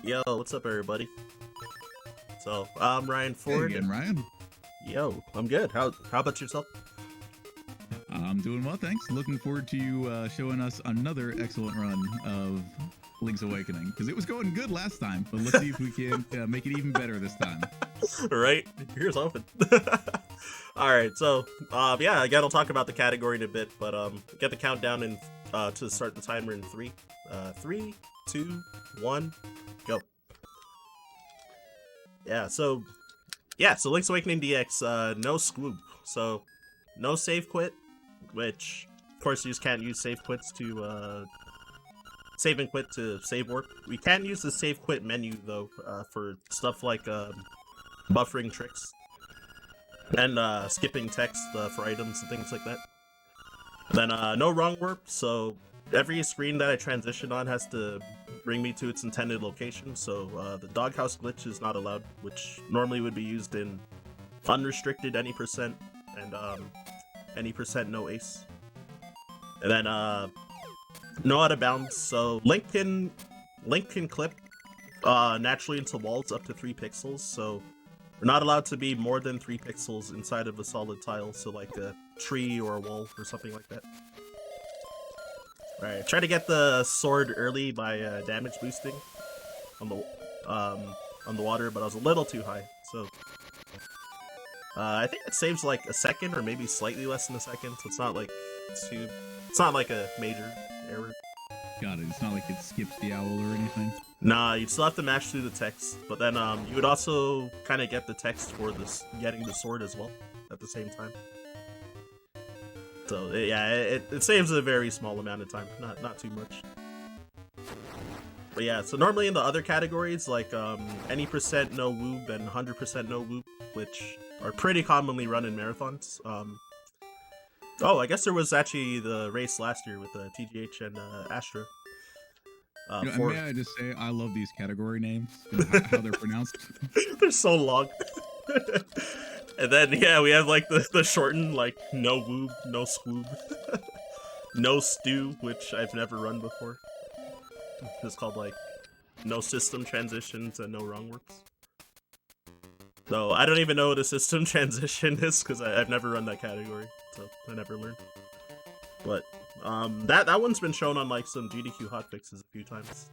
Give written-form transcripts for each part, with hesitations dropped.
Yo, what's up, everybody? So, I'm Ryan Ford. Hey again, Ryan. Yo, I'm good. How about yourself? I'm doing well, thanks. Looking forward to you showing us another excellent run of Link's Awakening, because it was going good last time, but let's see if we can make it even better this time. Right? Here's hoping. Alright, so, yeah, again, I'll talk about the category in a bit, but, get the countdown in, to start the timer in 3, 2, 1, go. So Link's Awakening DX, no scoop, so no save quit, which, of course, you just can't use save quits to, save and quit to save warp. We can use the save quit menu, though, for stuff like, buffering tricks, and, skipping text, for items and things like that. Then, no wrong warp, so every screen that I transition on has to bring me to its intended location, so the doghouse glitch is not allowed, which normally would be used in unrestricted any percent and any percent no ace. And then no out of bounds, so Link can clip naturally into walls up to 3 pixels, so we're not allowed to be more than 3 pixels inside of a solid tile, so like a tree or a wall or something like that. Alright, try to get the sword early by damage boosting on the water, but I was a little too high, so I think it saves like a second or maybe slightly less than a second, so it's not like it's not like a major error. Got it. It's not like it skips the owl or anything. Nah, you'd still have to mash through the text, but then you would also kind of get the text for this getting the sword as well at the same time. So yeah, it saves a very small amount of time, not too much. But yeah, so normally in the other categories, like any percent no woob and 100% no whoop, which are pretty commonly run in marathons. Oh, I guess there was actually the race last year with TGH and Astra. And may I just say, I love these category names, how they're pronounced. They're so long. And then, yeah, we have, like, the shortened, like, no woob, no squoob, no stew, which I've never run before. It's called, like, no system transitions and no wrong works. So, I don't even know what a system transition is, because I've never run that category, so I never learned. But, that one's been shown on, like, some GDQ hotfixes a few times,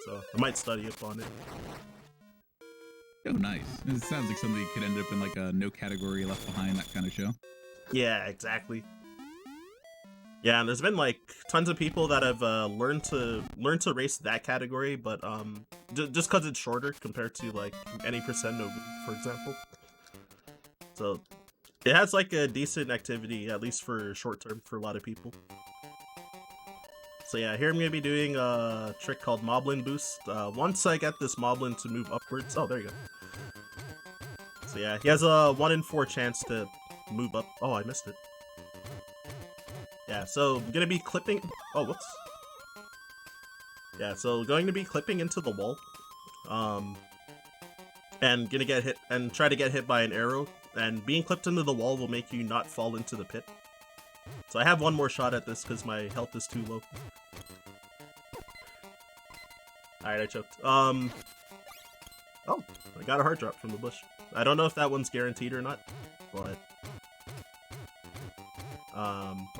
so I might study up on it. Oh, nice. It sounds like somebody could end up in like a no category left behind, that kind of show. Yeah, exactly. Yeah, and there's been like tons of people that have learned to race that category, but just because it's shorter compared to like any percent no, for example. So it has like a decent activity, at least for short term, for a lot of people. So yeah, here I'm gonna be doing a trick called Moblin Boost. Once I get this Moblin to move upwards, oh, there you go. So yeah, he has a 1 in 4 chance to move up. Oh, I missed it. Yeah, so I'm gonna be clipping. Oh, whoops. Yeah, so going to be clipping into the wall, and gonna get hit and try to get hit by an arrow. And being clipped into the wall will make you not fall into the pit. So I have one more shot at this because my health is too low. Alright, I choked. Oh, I got a heart drop from the bush. I don't know if that one's guaranteed or not, but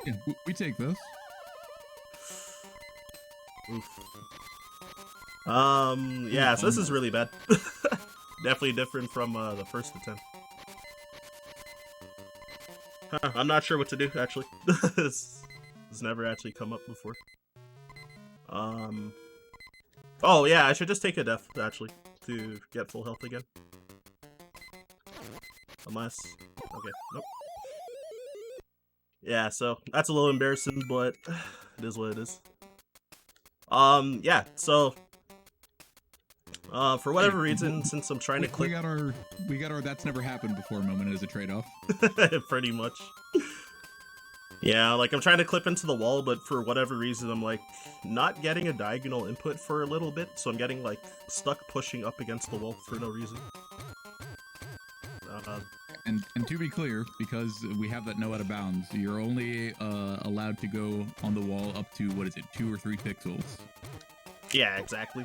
yeah, we take those. Oof. Yeah, so this is really bad. Definitely different from the first attempt. Huh, I'm not sure what to do, actually. This has never actually come up before. Oh yeah, I should just take a death, actually, to get full health again. Unless... okay, nope. Yeah, so that's a little embarrassing, but it is what it is. Yeah, so... for whatever reason, since I'm trying to click... We got our that's never happened before moment as a trade-off. Pretty much. Yeah, like I'm trying to clip into the wall, but for whatever reason I'm like not getting a diagonal input for a little bit, so I'm getting like stuck pushing up against the wall for no reason. And to be clear, because we have that no out of bounds, you're only allowed to go on the wall up to, what is it, 2 or 3 pixels. Yeah, exactly.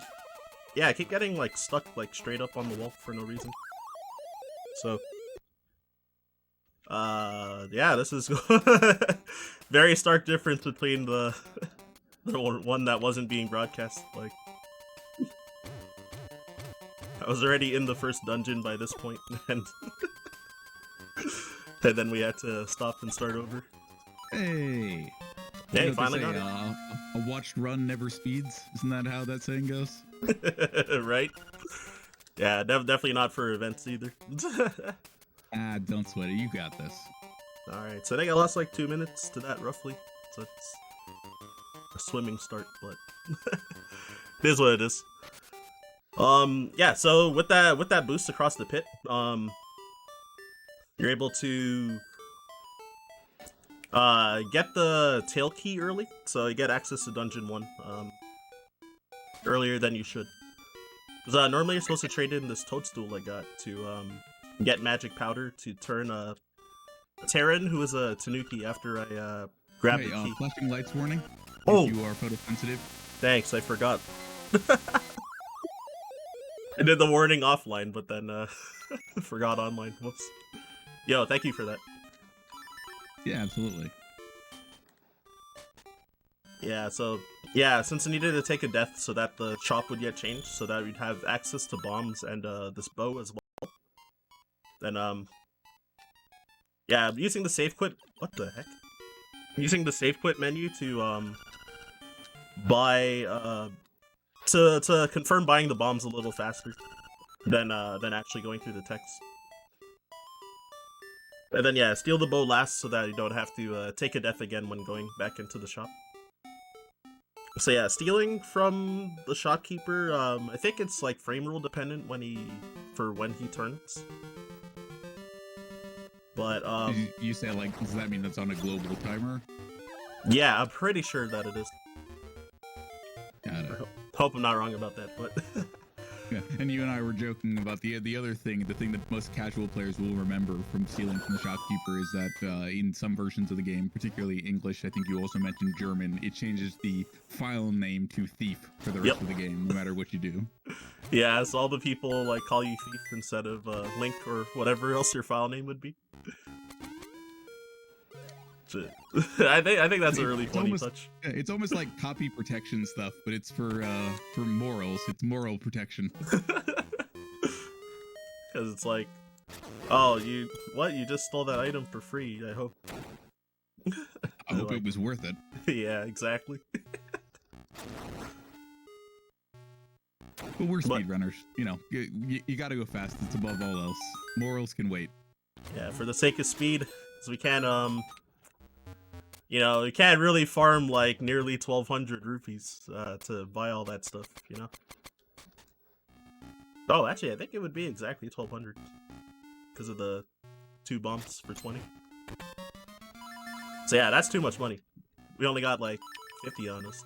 yeah, I keep getting like stuck like straight up on the wall for no reason. So yeah, this is very stark difference between the one that wasn't being broadcast. Like, I was already in the first dungeon by this point, and and then we had to stop and start over. Hey. Hey, You know finally what they got say, a watched run never speeds. Isn't that how that saying goes? it. Right? Yeah, definitely not for events either. Don't sweat it. You got this. Alright, so I think I lost like 2 minutes to that roughly. So it's a swimming start, but it is what it is. Yeah, so with that boost across the pit, you're able to get the tail key early, so you get access to dungeon 1 earlier than you should. Because normally you're supposed to trade in this toadstool I got to get magic powder to turn a Terran who is a Tanuki after I grab the key. Flashing lights warning. Oh, if you are photosensitive. Thanks, I forgot. I did the warning offline, but then forgot online. Whoops. Yo, thank you for that. Yeah, absolutely. Yeah, so yeah, since I needed to take a death so that the shop would get changed, so that we'd have access to bombs and this bow as well. Then yeah, I'm using the save quit. What the heck? I'm using the save quit menu to buy to confirm buying the bombs a little faster than actually going through the text. And then yeah, steal the bow last so that you don't have to take a death again when going back into the shop. So yeah, stealing from the shopkeeper, I think it's like frame rule dependent when he turns. But you say like, does that mean that's on a global timer? Yeah, I'm pretty sure that it is. Got it. Hope I'm not wrong about that, but yeah. And you and I were joking about the other thing, the thing that most casual players will remember from stealing from the shopkeeper is that in some versions of the game, particularly English, I think you also mentioned German, it changes the file name to thief for the rest of the game, no matter what you do. Yeah, so all the people like call you thief instead of Link or whatever else your file name would be. I think that's a really funny touch. It's almost like copy protection stuff, but it's for morals. It's moral protection. Because it's like, oh, you just stole that item for free. I hope. I hope it was worth it. Yeah, exactly. But we're speedrunners. You know, you got to go fast. It's above all else. Morals can wait. Yeah, for the sake of speed, so we can you know, you can't really farm like nearly 1,200 rupees to buy all that stuff, you know? Oh, actually, I think it would be exactly 1,200 because of the 2 bumps for 20. So yeah, that's too much money. We only got like 50 on us.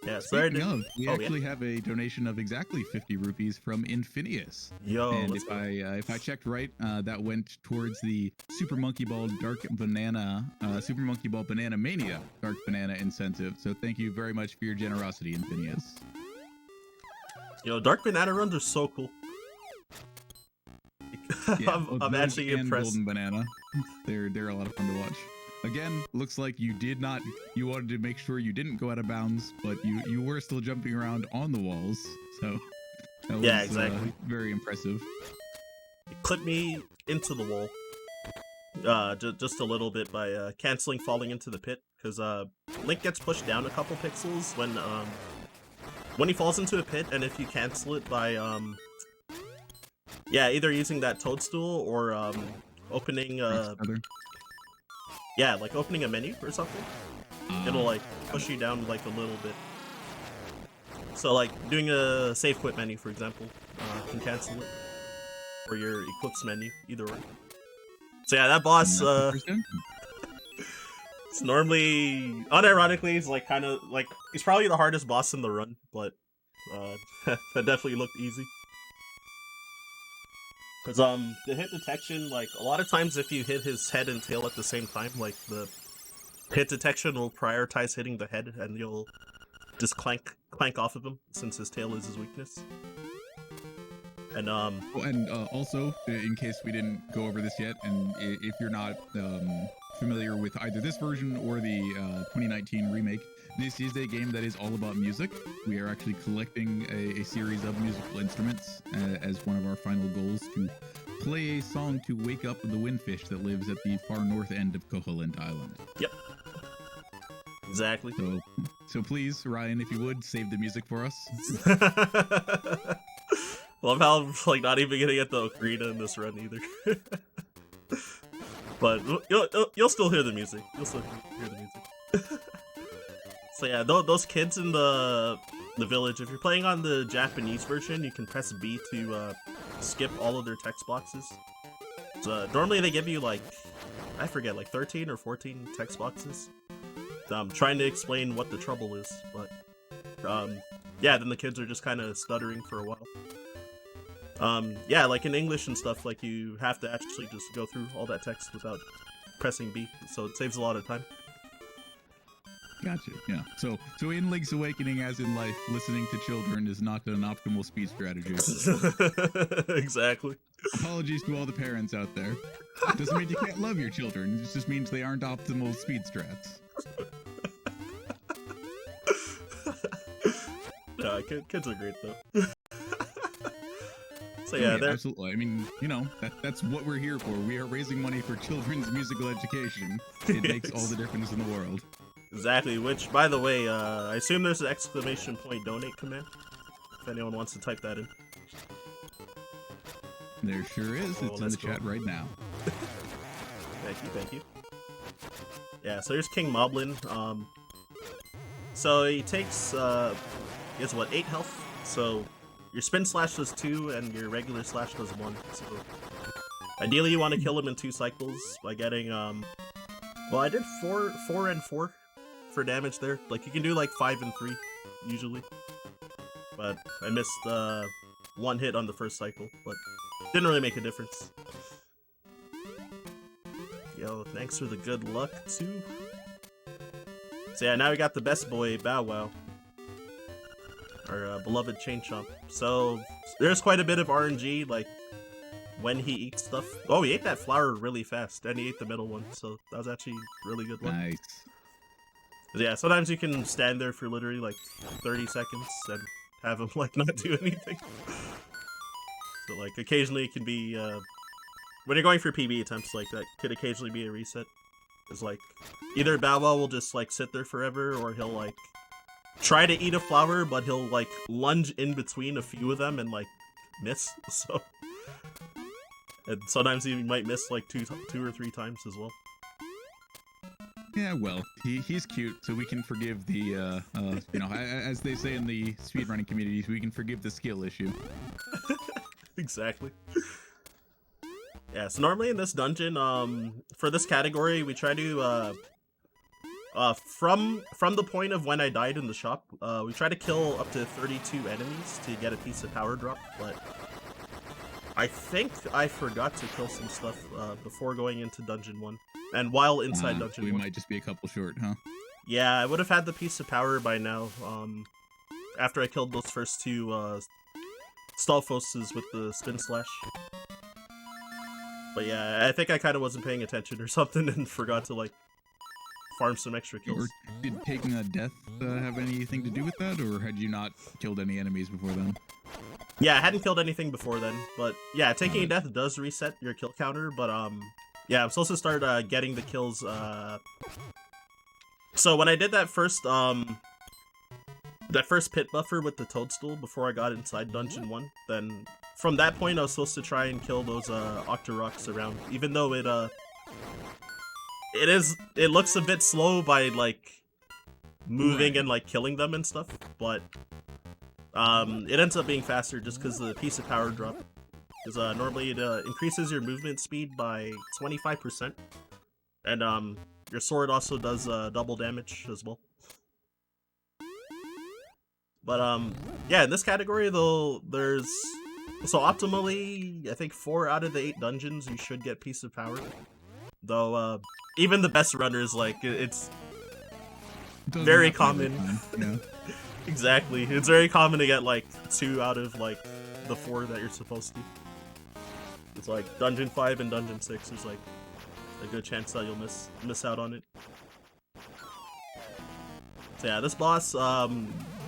Yeah, Speaking of, we actually have a donation of exactly 50 rupees from Infinius. Yo, and if I checked right, that went towards the Super Monkey Ball Super Monkey Ball Banana Mania Dark Banana incentive. So thank you very much for your generosity, Infinius. Yo, Dark Banana runs are so cool. Yeah, I'm actually impressed. Golden Banana, they're a lot of fun to watch. Again, looks like you wanted to make sure you didn't go out of bounds, but you were still jumping around on the walls, so that was, yeah, exactly. Very impressive. It clipped me into the wall, just a little bit by canceling falling into the pit, because Link gets pushed down a couple pixels when he falls into a pit, and if you cancel it by yeah, either using that toadstool or opening yeah, like opening a menu or something. It'll like push you down like a little bit. So like doing a save quit menu, for example, can cancel it. Or your equips menu, either way. So yeah, that boss, it's normally, unironically, it's like kind of like, he's probably the hardest boss in the run, but that definitely looked easy. Because the hit detection, like, a lot of times if you hit his head and tail at the same time, like, the hit detection will prioritize hitting the head, and you'll just clank plank off of him, since his tail is his weakness. And also, in case we didn't go over this yet, and if you're not familiar with either this version or the 2019 remake, this is a game that is all about music. We are actually collecting a series of musical instruments as one of our final goals, to play a song to wake up the windfish that lives at the far north end of Koholint Island. Yep. Exactly. So please, Ryan, if you would, save the music for us. Love how I'm like not even gonna get the ocarina in this run either. But you'll still hear the music. You'll still hear the music. So yeah, those kids in the village, if you're playing on the Japanese version, you can press B to skip all of their text boxes. So normally they give you like, I forget, like 13 or 14 text boxes. Trying to explain what the trouble is, but yeah, then the kids are just kind of stuttering for a while. Yeah, like in English and stuff, like you have to actually just go through all that text without pressing B, so it saves a lot of time. Gotcha. Yeah. So in Link's Awakening, as in life, listening to children is not an optimal speed strategy. Exactly. Apologies to all the parents out there. Doesn't mean you can't love your children. It just means they aren't optimal speed strats. No, kids are great though. So yeah, absolutely. I mean, you know, that's what we're here for. We are raising money for children's musical education. It makes all the difference in the world. Exactly, which, by the way, I assume there's an exclamation point donate command, if anyone wants to type that in. There sure is. It's in the chat right now. Thank you. Yeah, so here's King Moblin. So he takes, he has what, 8 health? So your spin slash does 2 and your regular slash does 1. So ideally you want to kill him in 2 cycles by getting, well, I did 4 and 4 for damage there. Like you can do like 5 and 3 usually, but I missed 1 hit on the first cycle, but didn't really make a difference. Yo, thanks for the good luck too. So yeah, now we got the best boy, Bow Wow, our beloved Chain Chomp. So there's quite a bit of RNG, like when he eats stuff. Oh, he ate that flower really fast, and he ate the middle one, so that was actually really good luck. Nice. Yeah, sometimes you can stand there for literally like 30 seconds and have him like not do anything. So like occasionally it can be when you're going for PB attempts, like that could occasionally be a reset. It's like either Bow Wow will just like sit there forever, or he'll like try to eat a flower, but he'll like lunge in between a few of them and like miss. So, and sometimes he might miss like two or 3 times as well. Yeah, well, he's cute, so we can forgive the you know, as they say in the speedrunning communities, we can forgive the skill issue. Exactly. Yeah, so normally in this dungeon, for this category, we try to, from the point of when I died in the shop, we try to kill up to 32 enemies to get a piece of power drop, but I think I forgot to kill some stuff, before going into Dungeon 1, and while inside Dungeon 1. We might just be a couple short, huh? Yeah, I would have had the piece of power by now, after I killed those first 2, Stalfoses with the spin slash. But yeah, I think I kind of wasn't paying attention or something and forgot to like farm some extra kills. Or did taking a death have anything to do with that, or had you not killed any enemies before then? Yeah, I hadn't killed anything before then, but yeah, taking a death does reset your kill counter, but yeah, I'm supposed to start getting the kills, so when I did that first pit buffer with the toadstool before I got inside Dungeon 1, then from that point I was supposed to try and kill those Octoroks around, even though it looks a bit slow by like moving and like killing them and stuff, but it ends up being faster just because of the piece of power drop. Because normally it increases your movement speed by 25%, and your sword also does double damage as well. But yeah, in this category though, there's so optimally I think 4 out of the 8 dungeons you should get piece of power. Though even the best runners, like Doesn't very happen every common. time, Exactly. It's very common to get like 2 out of like the 4 that you're supposed to. It's like Dungeon 5 and Dungeon 6 is like a good chance that you'll miss out on it. So yeah, this boss,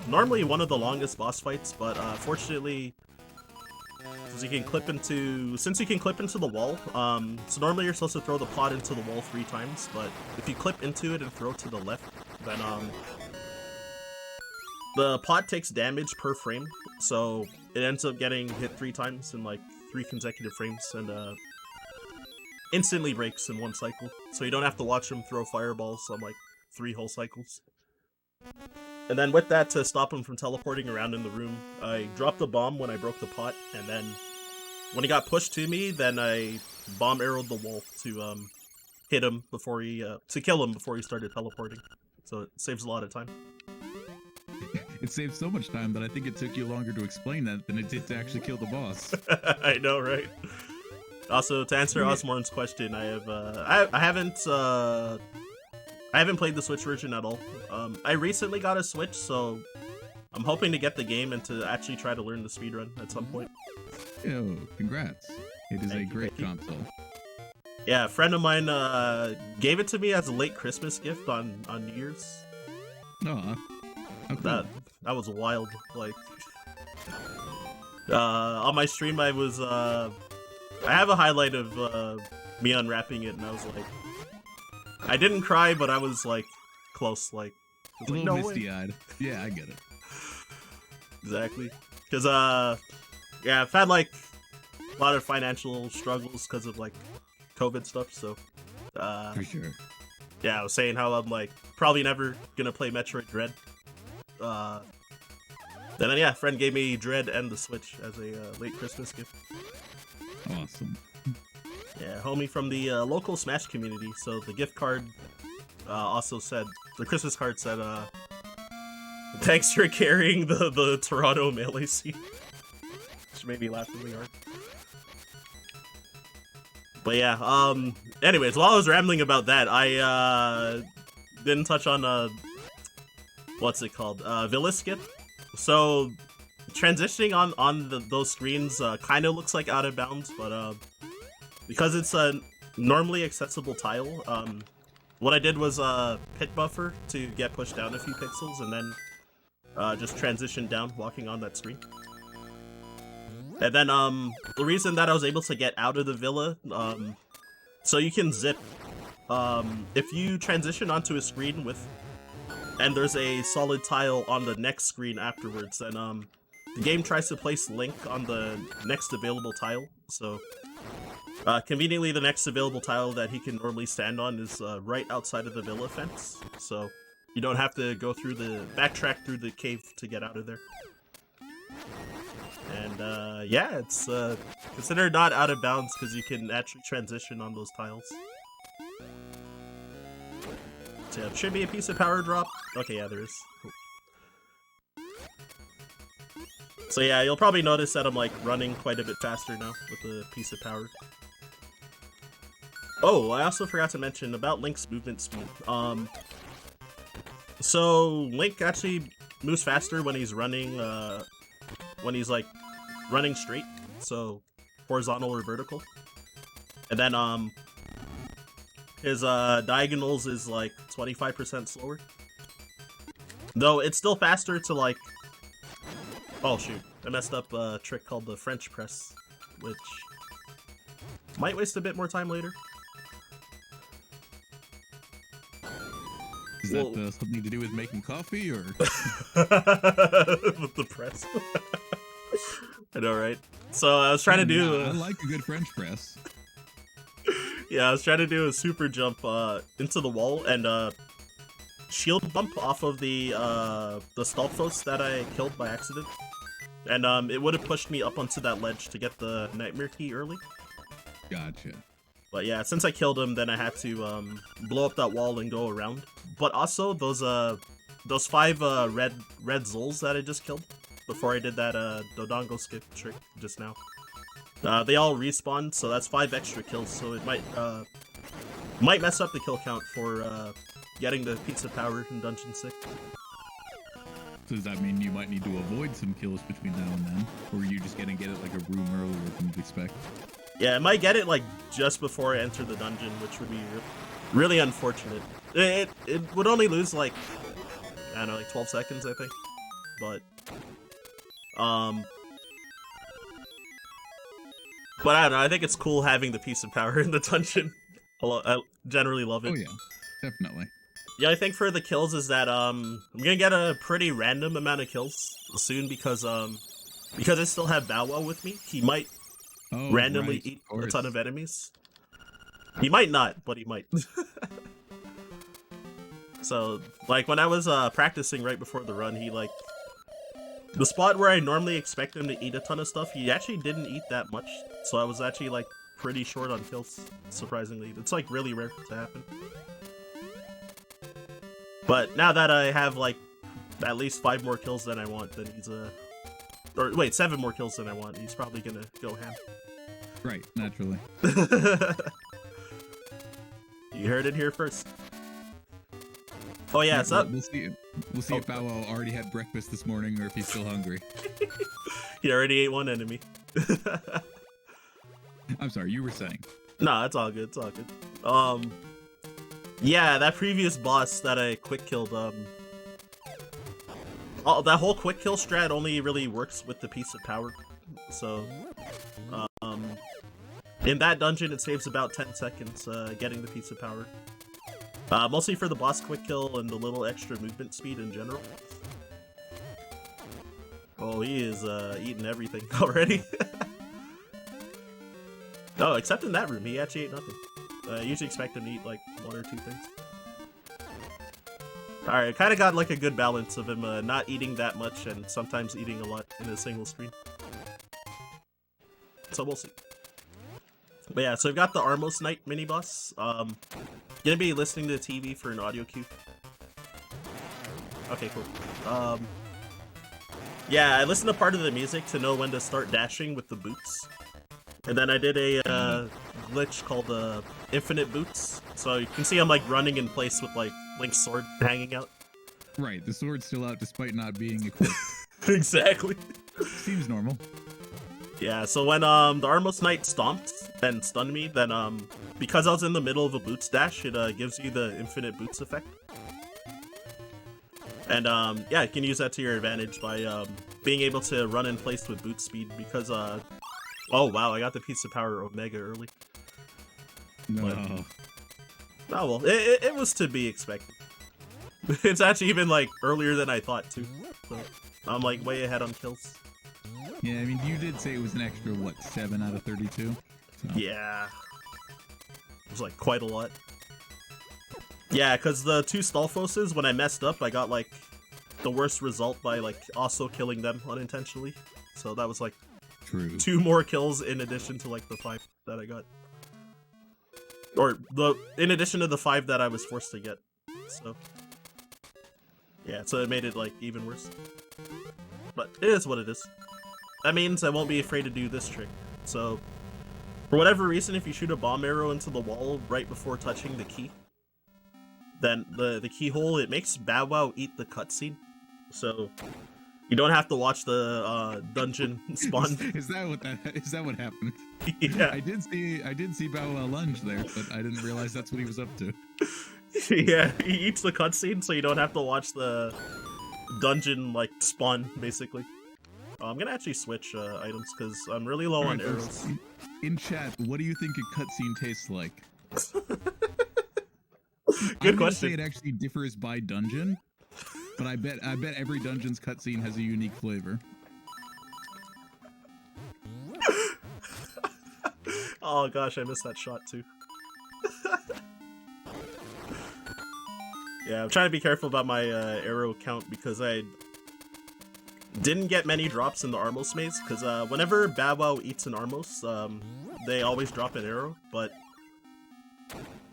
normally one of the longest boss fights, but fortunately, since you can clip into the wall, so normally you're supposed to throw the pot into the wall 3 times, but if you clip into it and throw to the left, then the pot takes damage per frame, so it ends up getting hit 3 times in like 3 consecutive frames, and instantly breaks in 1 cycle. So you don't have to watch him throw fireballs on like 3 whole cycles. And then with that, to stop him from teleporting around in the room, I dropped a bomb when I broke the pot, and then when he got pushed to me, then I bomb arrowed the wall to hit him before he to kill him before he started teleporting. So it saves a lot of time. It saves so much time that I think it took you longer to explain that than it did to actually kill the boss. I know, right? Also, to answer Osmorn's question, I have I haven't played the Switch version at all. I recently got a Switch, so I'm hoping to get the game and to actually try to learn the speedrun at some point. Yo, congrats. It is a great console. Yeah, a friend of mine gave it to me as a late Christmas gift on New Year's. Aw. How cool. That was wild. Like, on my stream, I have a highlight of me unwrapping it, and I was like, I didn't cry, but I was like close, like, a little misty-eyed. Yeah, I get it. Exactly, because yeah, I've had like a lot of financial struggles because of like COVID stuff. So for sure. Yeah, I was saying how I'm like probably never gonna play Metroid Dread. Then yeah, a friend gave me Dread and the Switch as a late Christmas gift. Awesome. Yeah, homie from the local Smash community. So the gift card also said, the Christmas card said, thanks for carrying the Toronto melee scene. Which made me laugh really hard. But yeah, anyways, while I was rambling about that, I didn't touch on what's it called? Villa Skip. So transitioning on those screens kind of looks like out of bounds, but because it's a normally accessible tile, what I did was pit buffer to get pushed down a few pixels, and then just transition down walking on that screen. And then the reason that I was able to get out of the villa, so you can zip. If you transition onto a screen and there's a solid tile on the next screen afterwards, then the game tries to place Link on the next available tile. So conveniently, the next available tile that he can normally stand on is right outside of the villa fence. So you don't have to go through backtrack through the cave to get out of there. And yeah, it's considered not out of bounds because you can actually transition on those tiles. So yeah, should be a piece of power drop. Okay, yeah, there is. Cool. So yeah, you'll probably notice that I'm like running quite a bit faster now with a piece of power. Oh, I also forgot to mention about Link's movement speed. So Link actually moves faster when he's running, when he's like running straight, so horizontal or vertical. And then his diagonals is like 25% slower. Though it's still faster to like, oh shoot, I messed up a trick called the French press, which might waste a bit more time later. Is that something to do with making coffee, or? With the press. I know, right? So I was trying to do... I like a good French press. Yeah, I was trying to do a super jump into the wall and shield bump off of the Stalfos that I killed by accident. And it would have pushed me up onto that ledge to get the Nightmare Key early. Gotcha. But yeah, since I killed him, then I had to blow up that wall and go around. But also those 5 red Zols that I just killed before I did that Dodongo skip trick just now. They all respawned, so that's 5 extra kills. So it might might mess up the kill count for getting the piece of power in Dungeon 6. So does that mean you might need to avoid some kills between now and then? Or are you just gonna get it like a room earlier than you'd expect? Yeah, I might get it like just before I enter the dungeon, which would be really unfortunate. It would only lose like, I don't know, like 12 seconds, I think. But I don't know, I think it's cool having the piece of power in the dungeon. I generally love it. Oh yeah, definitely. Yeah, I think for the kills is that I'm gonna get a pretty random amount of kills soon because I still have Bow Wow with me. He might randomly eat a ton of enemies. He might not, but he might. So, like, when I was practicing right before the run, he, like, the spot where I normally expect him to eat a ton of stuff, he actually didn't eat that much. So I was actually, like, pretty short on kills, surprisingly. It's, like, really rare to happen. But now that I have, like, at least 5 more kills than I want, then he's, or, wait, 7 more kills than I want, he's probably gonna go ham. Right, naturally. You heard it here first. Oh yeah, so we'll see if Bow Wow already had breakfast this morning or if he's still hungry. He already ate one enemy. I'm sorry, you were saying. No, it's all good. It's all good. Yeah, that previous boss that I quick killed. That whole quick kill strat only really works with the piece of power. So, in that dungeon, it saves about 10 seconds getting the piece of power. Mostly for the boss quick kill and the little extra movement speed in general. Oh, he is eating everything already. Oh, except in that room, he actually ate nothing. I usually expect him to eat like 1 or 2 things. Alright, kind of got like a good balance of him not eating that much and sometimes eating a lot in a single screen. So we'll see. But yeah, so I've got the Armos Knight mini-boss. Gonna be listening to the TV for an audio cue. Okay, cool. Yeah, I listened to part of the music to know when to start dashing with the boots. And then I did a glitch called Infinite Boots. So you can see I'm like running in place with like Link's sword hanging out. Right, the sword's still out despite not being equipped. Exactly. Seems normal. Yeah, so when the Armos Knight stomped and stunned me, then because I was in the middle of a boots dash, it gives you the infinite boots effect. And yeah, you can use that to your advantage by being able to run in place with boot speed because oh wow, I got the piece of power Omega early. No. But, oh well, it was to be expected. It's actually even like earlier than I thought too. So I'm like way ahead on kills. Yeah, I mean, you did say it was an extra, what, 7 out of 32? So. Yeah. It was like quite a lot. Yeah, because the 2 Stalfoses, when I messed up, I got like the worst result by like also killing them unintentionally. So that was like True. 2 more kills in addition to like the 5 that I got. Or in addition to the 5 that I was forced to get. So yeah, so it made it like even worse. But it is what it is. That means I won't be afraid to do this trick. So, for whatever reason, if you shoot a bomb arrow into the wall right before touching the key, then the keyhole, it makes Bow Wow eat the cutscene. So, you don't have to watch the dungeon spawn. Is that what happened? Yeah. I did see Bow Wow lunge there, but I didn't realize that's what he was up to. Yeah, he eats the cutscene, so you don't have to watch the dungeon like spawn, basically. I'm gonna actually switch items because I'm really low on arrows. In chat, what do you think a cutscene tastes like? Good question. Say it actually differs by dungeon, but I bet every dungeon's cutscene has a unique flavor. Oh gosh, I missed that shot too. Yeah, I'm trying to be careful about my arrow count because I didn't get many drops in the Armos maze, because whenever Bow Wow eats an Armos, they always drop an arrow, but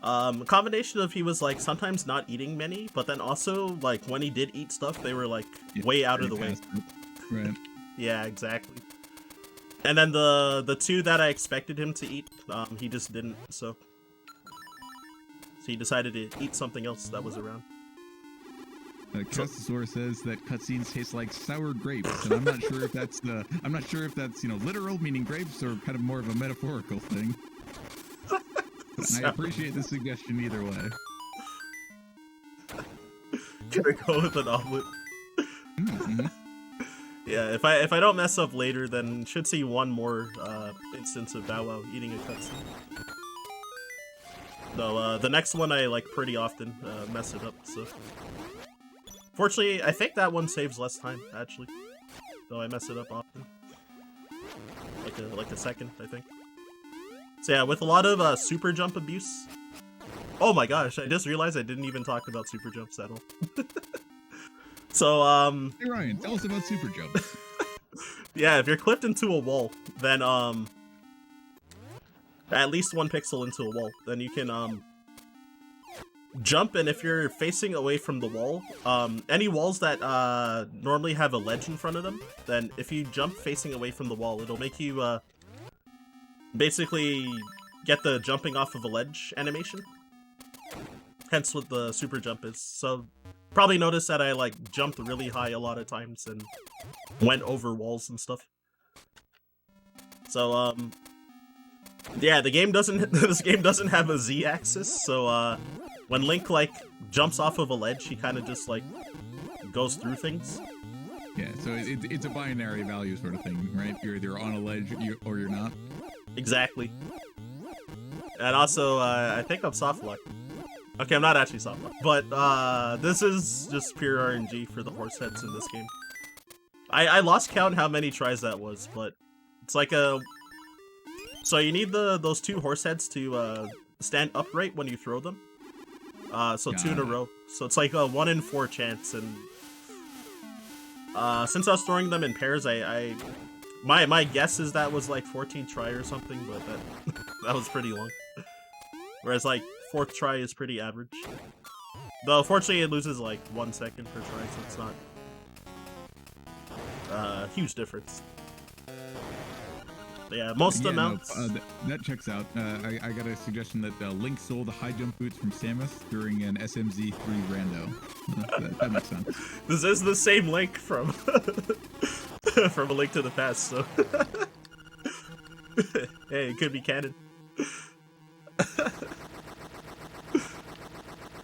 a combination of he was like sometimes not eating many, but then also like when he did eat stuff, they were like way out of the way. Right. Yeah, exactly. And then the 2 that I expected him to eat, he just didn't, so. he decided to eat something else that was around. Castosaur says that cutscenes taste like sour grapes, and I'm not sure if that's literal, meaning grapes, or kind of more of a metaphorical thing. I appreciate the suggestion either way. Gonna go with an omelet. Mm-hmm. Yeah, if I don't mess up later, then should see one more instance of Bow Wow eating a cutscene. Though the next one I like pretty often mess it up. So fortunately, I think that one saves less time actually. Though I mess it up often, like a second, I think. So yeah, with a lot of super jump abuse. Oh my gosh, I just realized I didn't even talk about super jumps at all. So, Hey Ryan, tell us about super jumps. Yeah, if you're clipped into a wall, then, at least 1 pixel into a wall, then you can, jump, and if you're facing away from the wall, any walls that, normally have a ledge in front of them, then if you jump facing away from the wall, it'll make you, basically get the jumping off of a ledge animation. Hence what the super jump is. So, probably noticed that I, like, jumped really high a lot of times and went over walls and stuff. So, yeah, the game doesn't, this game doesn't have a Z-axis, so, when Link, like, jumps off of a ledge, he kind of just, like, goes through things. Yeah, so it's a binary value sort of thing, right? You're either on a ledge or you're not. Exactly. And also, I think I'm soft lock. Okay, I'm not actually soft lock, but this is just pure RNG for the horse heads in this game. I lost count how many tries that was, but it's like a... So you need those 2 horse heads to stand upright when you throw them. So 2 in a row. So it's like a 1 in 4 chance, and since I was throwing them in pairs, my guess is that was like 14 try or something, but that was pretty long. Whereas like 4th try is pretty average. Though fortunately it loses like 1 second per try, so it's not a huge difference. But yeah, most amounts. No, that checks out. I got a suggestion that Link sold the high jump boots from Samus during an SMZ3 rando. That makes sense. This is the same Link from from A Link to the Past, so hey, it could be canon.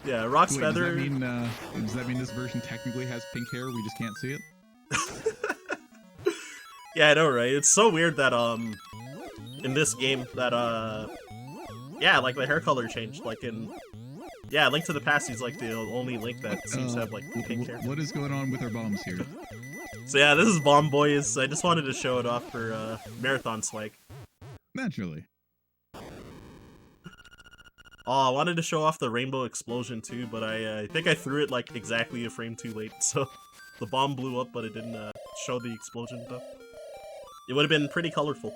Yeah, Rock's Feather. Does that mean this version technically has pink hair? We just can't see it. Yeah, I know, right? It's so weird that in this game that yeah, like the hair color changed. Like in Link to the Past, he's like the only Link that seems to have like pink hair. What is going on with our bombs here? So yeah, this is Bomb Boys. I just wanted to show it off for marathon swag. Naturally. Oh, I wanted to show off the rainbow explosion too, but I think I threw it like exactly a frame too late, so the bomb blew up, but it didn't show the explosion though. It would have been pretty colorful.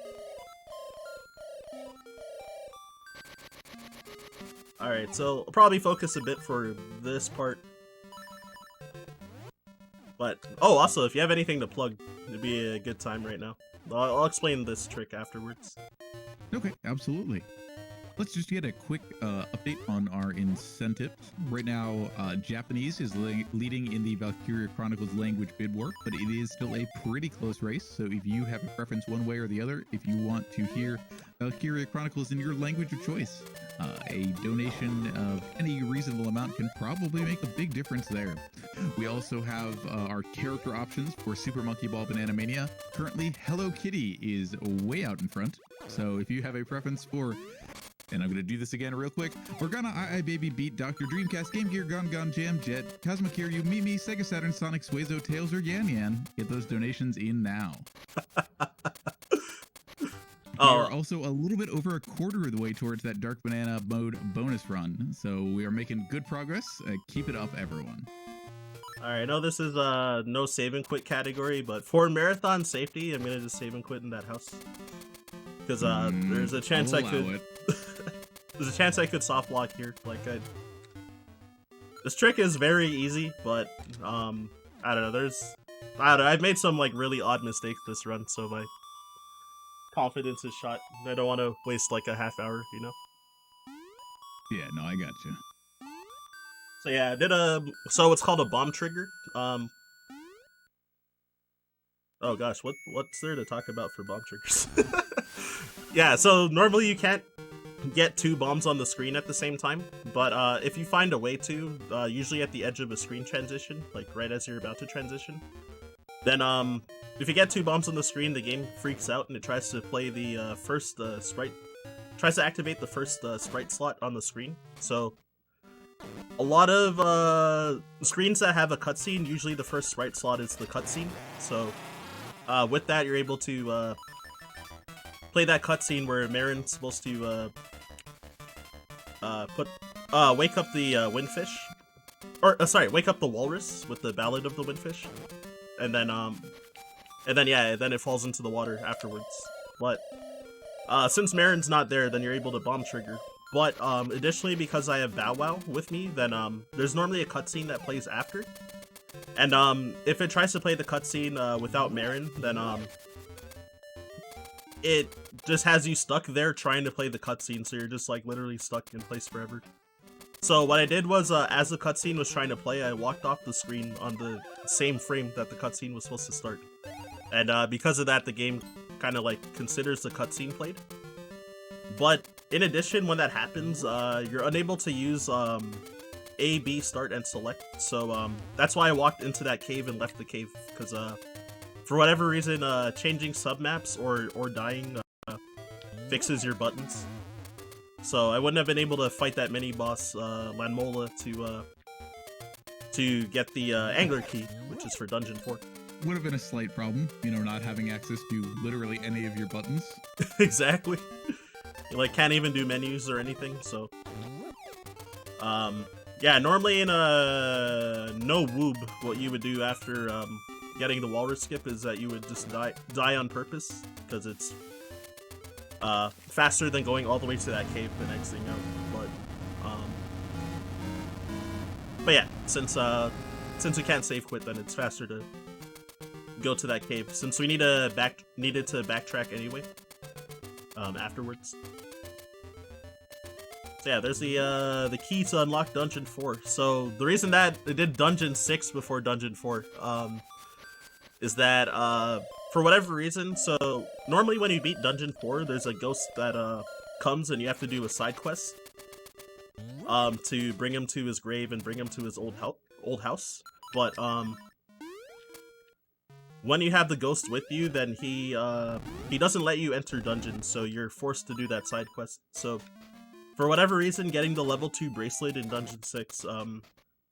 Alright, so I'll probably focus a bit for this part. But, oh, also, if you have anything to plug, it'd be a good time right now. I'll explain this trick afterwards. Okay, absolutely. Let's just get a quick update on our incentives. Right now, Japanese is leading in the Valkyria Chronicles language bid war, but it is still a pretty close race. So if you have a preference one way or the other, if you want to hear Valkyria Chronicles in your language of choice, a donation of any reasonable amount can probably make a big difference there. We also have our character options for Super Monkey Ball Banana Mania. Currently, Hello Kitty is way out in front. So if you have a preference for... And I'm going to do this again real quick. Organa, I Baby, Beat, Dr. Dreamcast, Game Gear, Gon Gon, Jam, Jet, Cosmic Kiryu, Mimi, Sega Saturn, Sonic, Suezo, Tails, or Yan Yan. Get those donations in now. We are also a little bit over a quarter of the way towards that Dark Banana mode bonus run. So we are making good progress. Keep it up, everyone. Alright, I know this is no save and quit category, but for marathon safety, I'm going to just save and quit in that house. Because there's a chance I could... There's a chance I could soft block here. Like, this trick is very easy, but, I don't know, I've made some, like, really odd mistakes this run, so my confidence is shot. I don't want to waste, like, a half hour, you know? Yeah, no, I got you. So yeah, I did a so it's called a bomb trigger. Oh gosh, what's there to talk about for bomb triggers? Yeah, so normally you can't get 2 bombs on the screen at the same time, but if you find a way to, usually at the edge of a screen transition, like right as you're about to transition, then if you get 2 bombs on the screen, the game freaks out and it tries to play the first sprite, tries to activate the first sprite slot on the screen. So a lot of screens that have a cutscene, usually the first sprite slot is the cutscene. So with that, you're able to play that cutscene where Marin's supposed to wake up the windfish, or sorry, wake up the walrus with the Ballad of the Windfish, and then yeah, then it falls into the water afterwards. But since Marin's not there, then you're able to bomb trigger. But additionally, because I have Bow Wow with me, then there's normally a cutscene that plays after. And if it tries to play the cutscene without Marin, then it just has you stuck there trying to play the cutscene, so you're just like literally stuck in place forever. So what I did was, as the cutscene was trying to play, I walked off the screen on the same frame that the cutscene was supposed to start. And because of that, the game kind of like considers the cutscene played. But in addition, when that happens, you're unable to use A, B, start, and select. So that's why I walked into that cave and left the cave, because for whatever reason, changing submaps or dying fixes your buttons. So I wouldn't have been able to fight that mini boss Lanmola to get the Angler Key, which is for Dungeon 4. Would have been a slight problem, you know, not having access to literally any of your buttons. Exactly. You like can't even do menus or anything. So yeah, normally in a no woob, what you would do after getting the walrus skip is that you would just die on purpose, because it's faster than going all the way to that cave and exiting out. But yeah, since we can't save quit, then it's faster to go to that cave, since we needed to backtrack anyway afterwards. So yeah, there's the key to unlock Dungeon 4. So the reason that it did Dungeon 6 before Dungeon 4 is that for whatever reason, so normally when you beat Dungeon 4, there's a ghost that comes and you have to do a side quest to bring him to his grave and bring him to his old house. But when you have the ghost with you, then he doesn't let you enter dungeons, so you're forced to do that side quest. So for whatever reason, getting the level 2 bracelet in Dungeon 6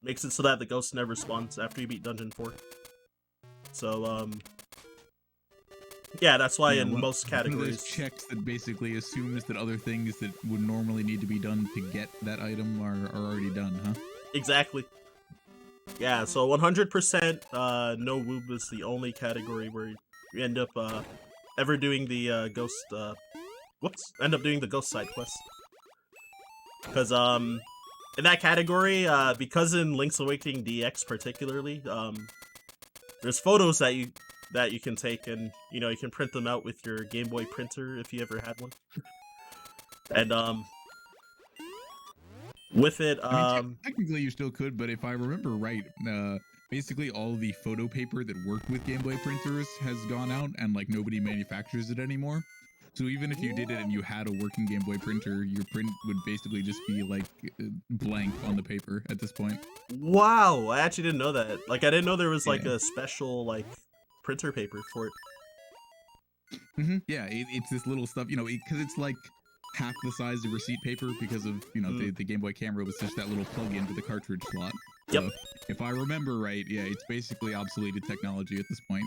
makes it so that the ghost never spawns after you beat Dungeon 4. So yeah, that's why in most categories, one of those checks that basically assumes that other things that would normally need to be done to get that item are already done, huh? Exactly. Yeah, so 100% no woob is the only category where you end up ever doing the ghost end up doing the ghost side quest. Because in that category, because in Link's Awakening DX particularly, there's photos that you can take, and you know, you can print them out with your Game Boy printer if you ever had one. And with it, I mean, technically you still could, but if I remember right, basically all the photo paper that worked with Game Boy printers has gone out, and like nobody manufactures it anymore. So even if you did it and you had a working Game Boy printer, your print would basically just be like blank on the paper at this point. Wow, I actually didn't know that. Like, I didn't know there was like a special like printer paper for it. Yeah, it's this little stuff, you know, because it's like half the size of receipt paper because of, you know, the Game Boy camera was just that little plug into the cartridge slot. Yep. So, if I remember right, yeah, it's basically obsoleted technology at this point.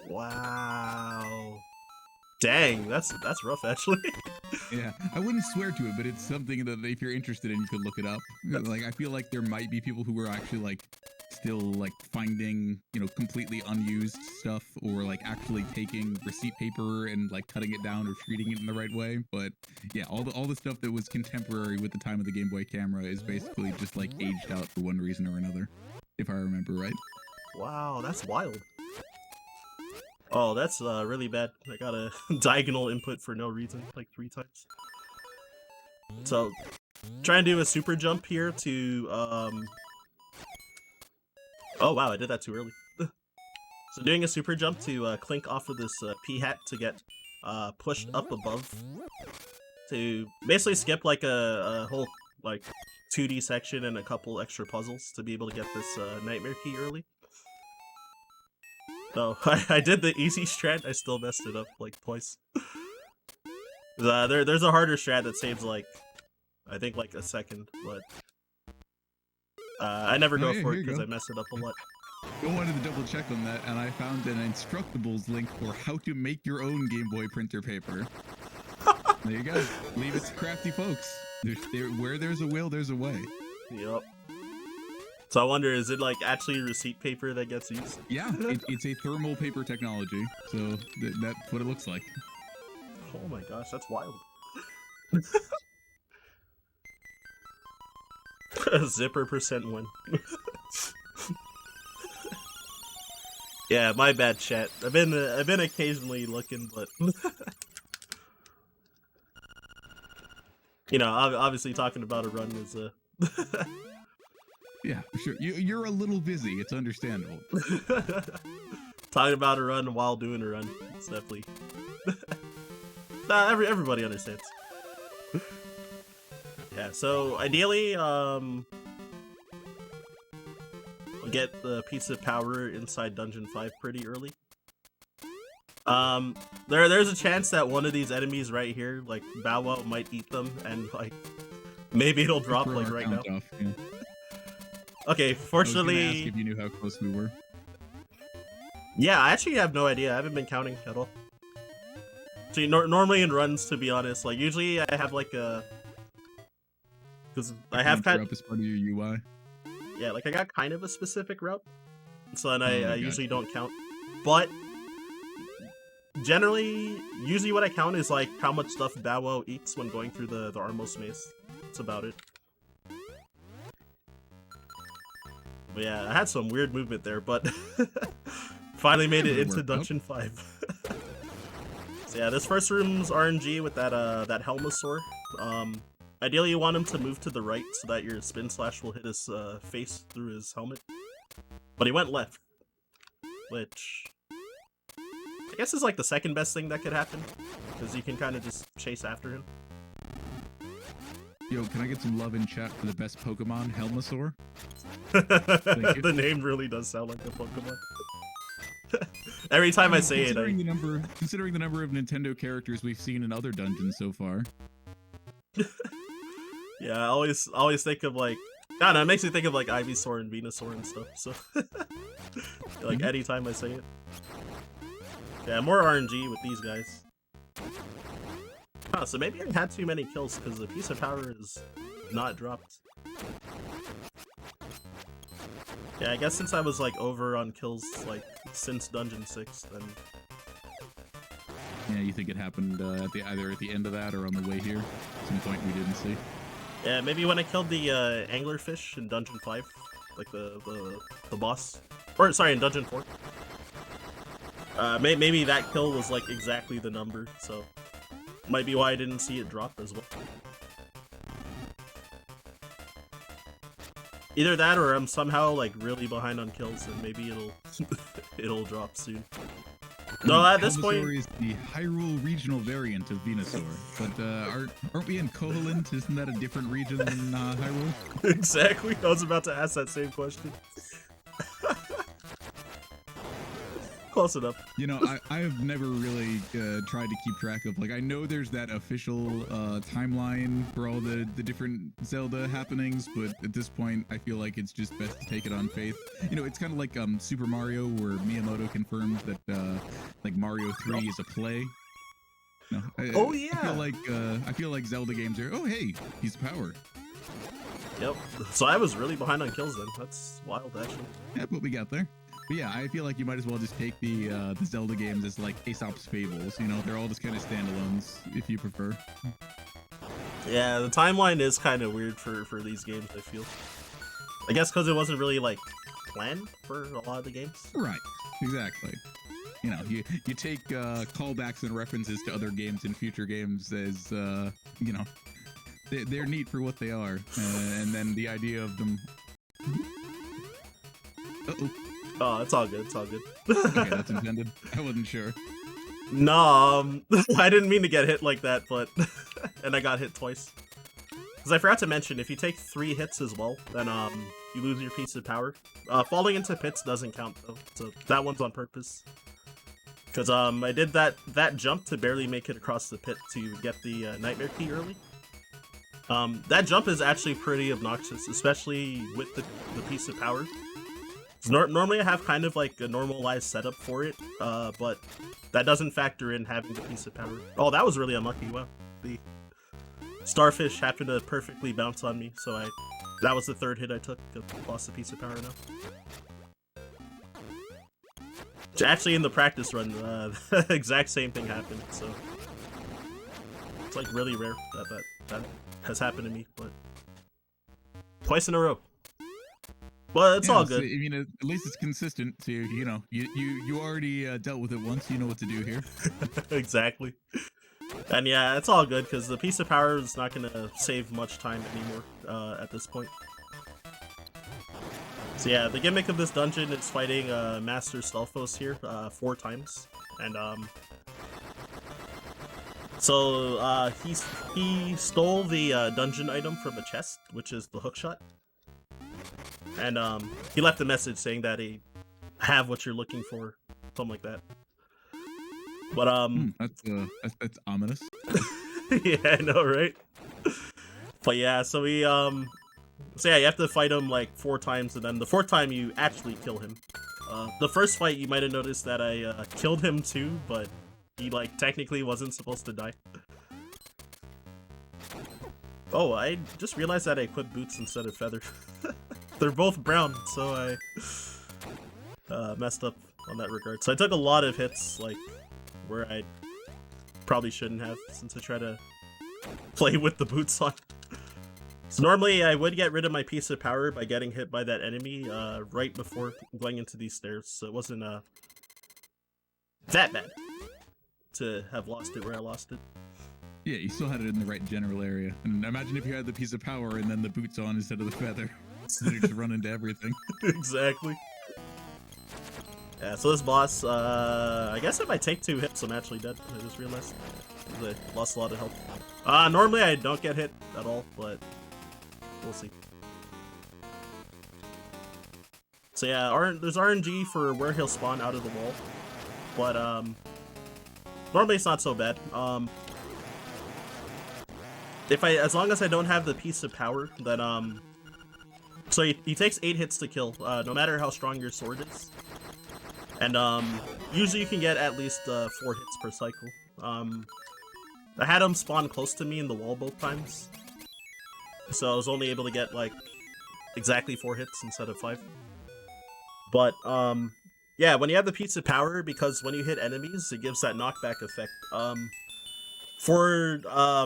Wow. Dang, that's rough actually. Yeah, I wouldn't swear to it, but it's something that if you're interested in, you could look it up. Like, I feel like there might be people who are actually like still like finding, you know, completely unused stuff, or like actually taking receipt paper and like cutting it down or treating it in the right way. But yeah, all the stuff that was contemporary with the time of the Game Boy camera is basically just like aged out for one reason or another, if I remember right. Wow, that's wild. Oh, that's really bad. I got a diagonal input for no reason, like 3 times. So, try and do a super jump here to Oh wow, I did that too early. So doing a super jump to clink off of this P hat to get pushed up above to basically skip like a whole like 2D section and a couple extra puzzles to be able to get this nightmare key early. No, I did the easy strat, I still messed it up like twice. There's a harder strat that saves like, I think like a second, but I never go for it because I mess it up a lot. I wanted to double check on that, and I found an instructables link for how to make your own Game Boy printer paper. There you go. Leave it to crafty folks. Where there's a will, there's a way. Yep. So I wonder, is it like actually receipt paper that gets used? Yeah, it's a thermal paper technology, so that's what it looks like. Oh my gosh, that's wild. Zipper percent win. Yeah, my bad, chat. I've been occasionally looking, but you know, obviously talking about a run is a yeah, for sure. You're a little busy. It's understandable. Talking about a run while doing a run. It's definitely nah, everybody understands. Yeah, so ideally, get the piece of power inside Dungeon 5 pretty early. There's a chance that one of these enemies right here, like Bow Wow, might eat them, and like maybe it'll drop like right now. Off, yeah. Okay, fortunately. I was gonna ask if you knew how close we were. Yeah, I actually have no idea. I haven't been counting at all. See, normally in runs, to be honest, like usually I have like a, because I have kind of as part of your UI. Yeah, like I got kind of a specific route, so then I usually don't count. But generally, usually what I count is like how much stuff Bow Wow eats when going through the Armos maze. That's about it. But yeah, I had some weird movement there, but finally made it into Dungeon 5. So yeah, this first room's RNG with that that Helmosaur. Ideally, you want him to move to the right so that your spin slash will hit his face through his helmet. But he went left, which I guess is like the second best thing that could happen, because you can kind of just chase after him. Yo, can I get some love in chat for the best Pokemon, Helmosaur? The name really does sound like a Pokemon. Every time I say it, considering the number of Nintendo characters we've seen in other dungeons so far. Yeah, I always think of like, I don't know, it makes me think of like Ivysaur and Venusaur and stuff, so like anytime I say it. Yeah, more RNG with these guys. Huh, so maybe I had too many kills because the piece of power is not dropped. Yeah, I guess since I was like over on kills like since Dungeon 6, then yeah, you think it happened either at the end of that or on the way here? Some point we didn't see. Yeah, maybe when I killed the anglerfish in Dungeon 5, like the boss, or sorry, in Dungeon 4. Maybe that kill was like exactly the number, so might be why I didn't see it drop as well. Either that, or I'm somehow like really behind on kills, and maybe it'll drop soon. No, at this point, is the Hyrule regional variant of Venusaur, but aren't we in Koholint? Isn't that a different region than Hyrule? Exactly. I was about to ask that same question. Close enough. You know, I have never really tried to keep track of, like, I know there's that official timeline for all the different Zelda happenings, but at this point, I feel like it's just best to take it on faith. You know, it's kind of like Super Mario, where Miyamoto confirmed that, like, Mario 3 is a play. No, I feel like Zelda games are, oh, hey, he's powered. Yep. So I was really behind on kills then. That's wild, actually. Yeah, but we got there. But yeah, I feel like you might as well just take the Zelda games as like Aesop's Fables. You know, they're all just kind of standalones, if you prefer. Yeah, the timeline is kind of weird for these games, I feel. I guess because it wasn't really like planned for a lot of the games. Right. Exactly. You know, you take callbacks and references to other games and future games as you know, they're neat for what they are, and then the idea of them. Uh-oh. Oh, it's all good. It's all good. Okay, that's intended. I wasn't sure. No, I didn't mean to get hit like that, but and I got hit twice. Because I forgot to mention, if you take 3 hits as well, then you lose your piece of power. Falling into pits doesn't count though, so that one's on purpose. Because I did that jump to barely make it across the pit to get the nightmare key early. That jump is actually pretty obnoxious, especially with the piece of power. Normally I have kind of like a normalized setup for it, but that doesn't factor in having the piece of power. Oh, that was really unlucky. Wow, the starfish happened to perfectly bounce on me, so that was the 3rd hit I took. Lost a piece of power now. Actually, in the practice run, the exact same thing happened, so it's like really rare that has happened to me, but twice in a row. Well, it's all good. So, I mean, at least it's consistent. So you already dealt with it once. You know what to do here. Exactly. And yeah, it's all good because the piece of power is not gonna save much time anymore at this point. So yeah, the gimmick of this dungeon is fighting Master Stelphos here 4 times, and so he stole the dungeon item from a chest, which is the hookshot. And he left a message saying that he have what you're looking for, something like that. But that's ominous. Yeah, I know, right? But yeah, so we so yeah, you have to fight him like 4 times, and then the 4th time you actually kill him. The first fight you might have noticed that I killed him too, but he like technically wasn't supposed to die. Oh, I just realized that I equipped boots instead of feather. They're both brown, so I messed up on that regard. So I took a lot of hits, like, where I probably shouldn't have, since I try to play with the boots on. So normally I would get rid of my piece of power by getting hit by that enemy right before going into these stairs, so it wasn't that bad to have lost it where I lost it. Yeah, you still had it in the right general area. And imagine if you had the piece of power and then the boots on instead of the feather. So you just run into everything. Exactly. Yeah, so this boss, I guess if I take 2 hits, I'm actually dead. I just realized. I lost a lot of health. Normally I don't get hit at all, but we'll see. So yeah, there's RNG for where he'll spawn out of the wall, but normally it's not so bad. As long as I don't have the piece of power, then so he takes 8 hits to kill, no matter how strong your sword is. And usually you can get at least 4 hits per cycle. I had him spawn close to me in the wall both times, so I was only able to get like exactly 4 hits instead of 5. But yeah, when you have the piece of power, because when you hit enemies, it gives that knockback effect. For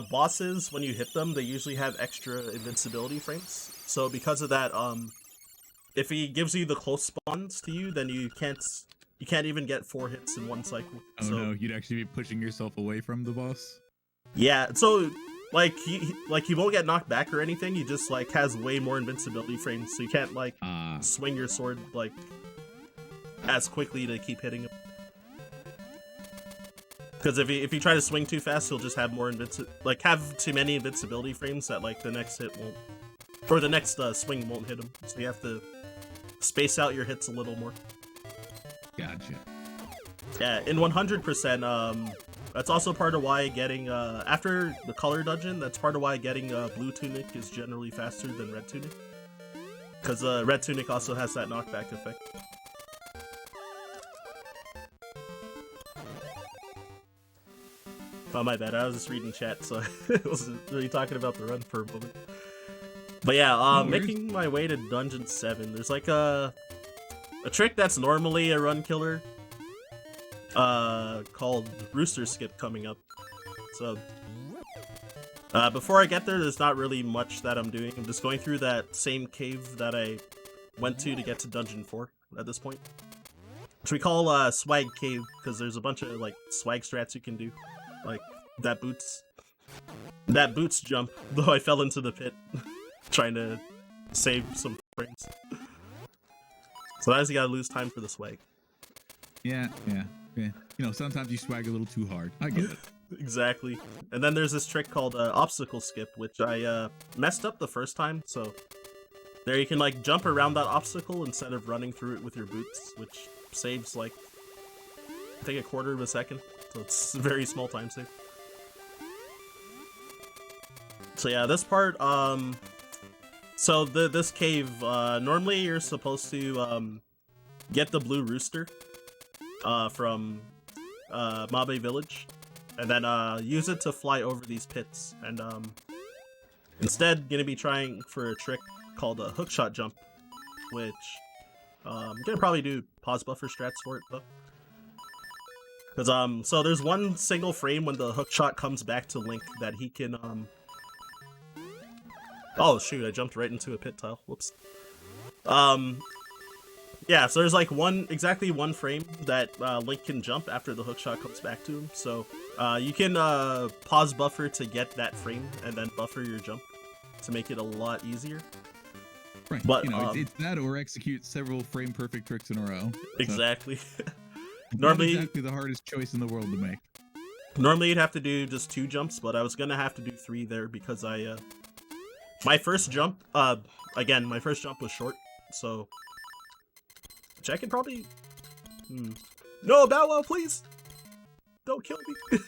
bosses, when you hit them, they usually have extra invincibility frames. So because of that, if he gives you the close spawns to you, then you can't even get 4 hits in 1 cycle. Oh so, no, you'd actually be pushing yourself away from the boss? Yeah, so like he won't get knocked back or anything, he just like has way more invincibility frames, so you can't like swing your sword like as quickly to keep hitting him. Because if you try to swing too fast, he'll just have more have too many invincibility frames that like the next hit won't, or the next swing won't hit him. So you have to space out your hits a little more. Gotcha. Yeah, in 100%. That's also part of why getting after the color dungeon. That's part of why getting blue tunic is generally faster than red tunic. Because red tunic also has that knockback effect. Oh, my bad. I was just reading chat, so I wasn't really talking about the run for a moment. But yeah, making my way to Dungeon 7, there's like a trick that's normally a run killer, called Rooster Skip coming up. So, before I get there, there's not really much that I'm doing. I'm just going through that same cave that I went to get to Dungeon 4 at this point. Which we call Swag Cave, because there's a bunch of like swag strats you can do. Like that boots. that boots jump, though I fell into the pit trying to save some frames. Sometimes you gotta lose time for the swag. Yeah. You know, sometimes you swag a little too hard. I get it. Exactly. And then there's this trick called obstacle skip, which I messed up the first time. So there you can like jump around that obstacle instead of running through it with your boots, which saves like I think 1/4 of a second. So it's a very small time save. So yeah, this part, so this cave, normally you're supposed to get the blue rooster from Mabe Village, and then use it to fly over these pits. And instead, gonna be trying for a trick called a hookshot jump, which I'm gonna probably do pause buffer strats for it though. Because so there's one single frame when the hookshot comes back to Link that he can oh shoot, I jumped right into a pit tile. Whoops. Yeah, so there's like exactly one frame that Link can jump after the hookshot comes back to him. So you can pause buffer to get that frame and then buffer your jump to make it a lot easier. Right, but you know, it's that or execute several frame perfect tricks in a row. Exactly. So, Normally, not exactly the hardest choice in the world to make. Normally you'd have to do just 2 jumps, but I was gonna have to do 3 there because I my first jump, again, my first jump was short, so which I could probably No, Bow Wow, please! Don't kill me!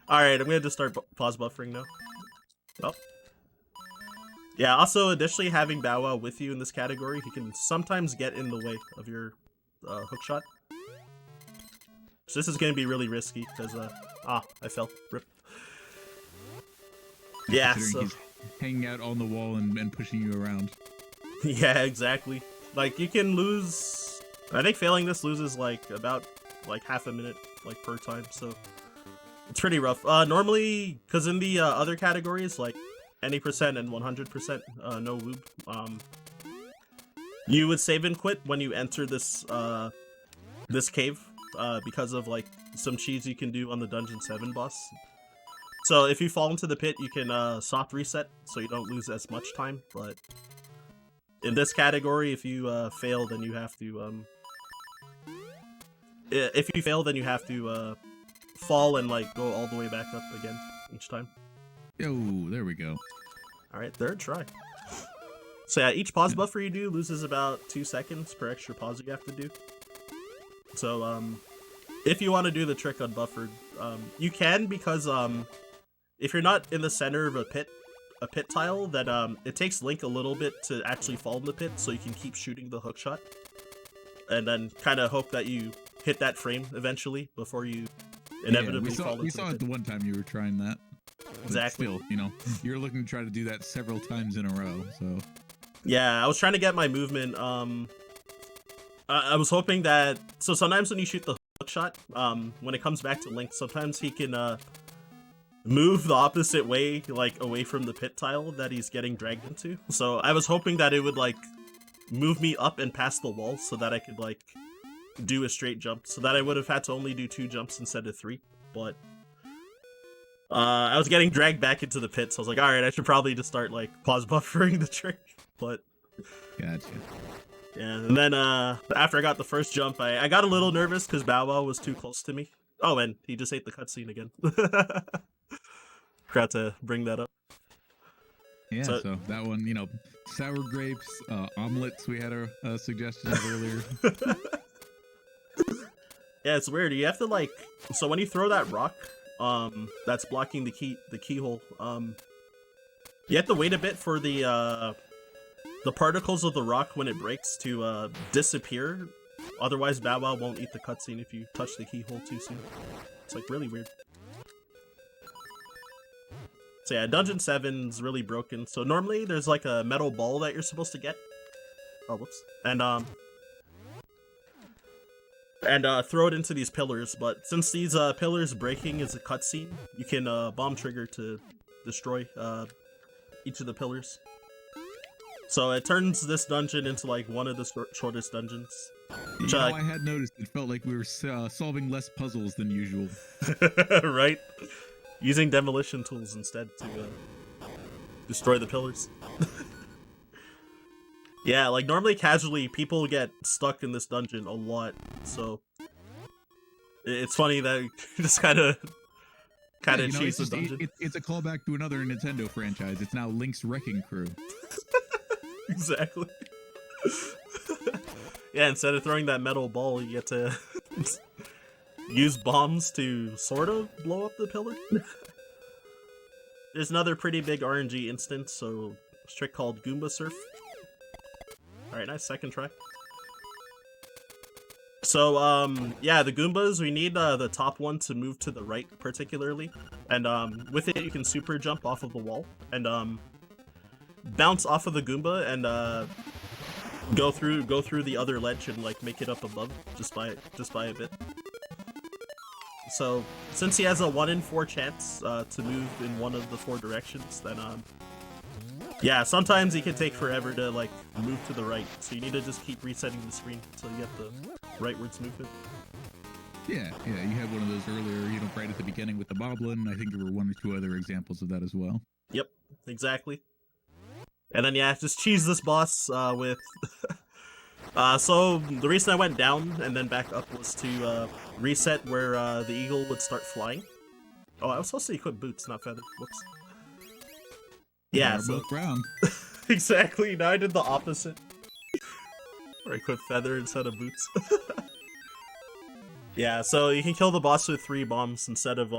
Alright, I'm gonna just start pause buffering now. Oh. Yeah, also, additionally, having Bow Wow with you in this category, he can sometimes get in the way of your hookshot. So this is gonna be really risky, because, I fell. Rip. Yeah, so... He's hanging out on the wall and pushing you around. Yeah, exactly. Like, you can lose... I think failing this loses, like, about, like, half a minute, like, per time, so... It's pretty rough. Normally, because in the other categories, like, any percent and 100%, no OOB, you would save and quit when you enter this, this cave, because of, like, some cheese you can do on the Dungeon 7 boss. So if you fall into the pit, you can soft reset, so you don't lose as much time, but in this category, if you fail, then you have to, if you fail, then you have to, fall and, like, go all the way back up again each time. Yo, there we go. Alright, third try. So yeah, each pause buffer you do loses about 2 seconds per extra pause you have to do. So, if you want to do the trick unbuffered, you can, because, if you're not in the center of a pit tile, then, it takes Link a little bit to actually fall in the pit, so you can keep shooting the hookshot. And then kind of hope that you hit that frame eventually before you inevitably fall into the pit. We saw it the one time you were trying that. Exactly. Still, you know, you're looking to try to do that several times in a row, so... Yeah, I was trying to get my movement, I was hoping that... So sometimes when you shoot the hookshot, when it comes back to Link, sometimes he can, move the opposite way, like, away from the pit tile that he's getting dragged into. So I was hoping that it would, like, move me up and past the wall so that I could, like, do a straight jump. So that I would have had to only do 2 jumps instead of 3, but... I was getting dragged back into the pit, so I was like, alright, I should probably just start, like, pause buffering the trick, but... Gotcha. Yeah, and then, after I got the first jump, I got a little nervous because Bow Wow was too close to me. Oh, and he just ate the cutscene again. Forgot to bring that up. Yeah, so that one, you know, sour grapes, omelets, we had a suggestion of earlier. Yeah, it's weird. You have to, like... So when you throw that rock... that's blocking the keyhole. You have to wait a bit for the particles of the rock when it breaks to disappear. Otherwise, Bow Wow won't eat the cutscene if you touch the keyhole too soon. It's like really weird. So yeah, Dungeon 7's really broken. So normally there's like a metal ball that you're supposed to get. Oh, whoops. And throw it into these pillars, but since these pillars breaking is a cutscene, you can bomb trigger to destroy each of the pillars. So it turns this dungeon into like one of the shortest dungeons. Which, I had noticed it felt like we were solving less puzzles than usual. Right? Using demolition tools instead to destroy the pillars. Yeah, like normally casually people get stuck in this dungeon a lot, so it's funny that you just kind of cheese the dungeon. It's a callback to another Nintendo franchise. It's now Link's Wrecking Crew. Exactly. Yeah, instead of throwing that metal ball, you get to use bombs to sort of blow up the pillar. There's another pretty big RNG instance, so a trick called Goomba Surf. Alright, nice, second try. So, yeah, the Goombas, we need the top one to move to the right, particularly. And with it, you can super jump off of the wall, and bounce off of the Goomba, and go through the other ledge and like make it up above just by a bit. So since he has a 1 in 4 chance to move in one of the 4 directions, then yeah, sometimes he can take forever to like move to the right. So you need to just keep resetting the screen until you get the rightwards movement. Yeah, you had one of those earlier, right at the beginning with the Moblin. I think there were 1 or 2 other examples of that as well. Yep, exactly. And then yeah, just cheese this boss with so the reason I went down and then back up was to reset where the eagle would start flying. Oh, I was supposed to equip boots, not feather. Whoops. Yeah, so brown. exactly. Now I did the opposite. Or I equip feather instead of boots. Yeah, so you can kill the boss with 3 bombs instead of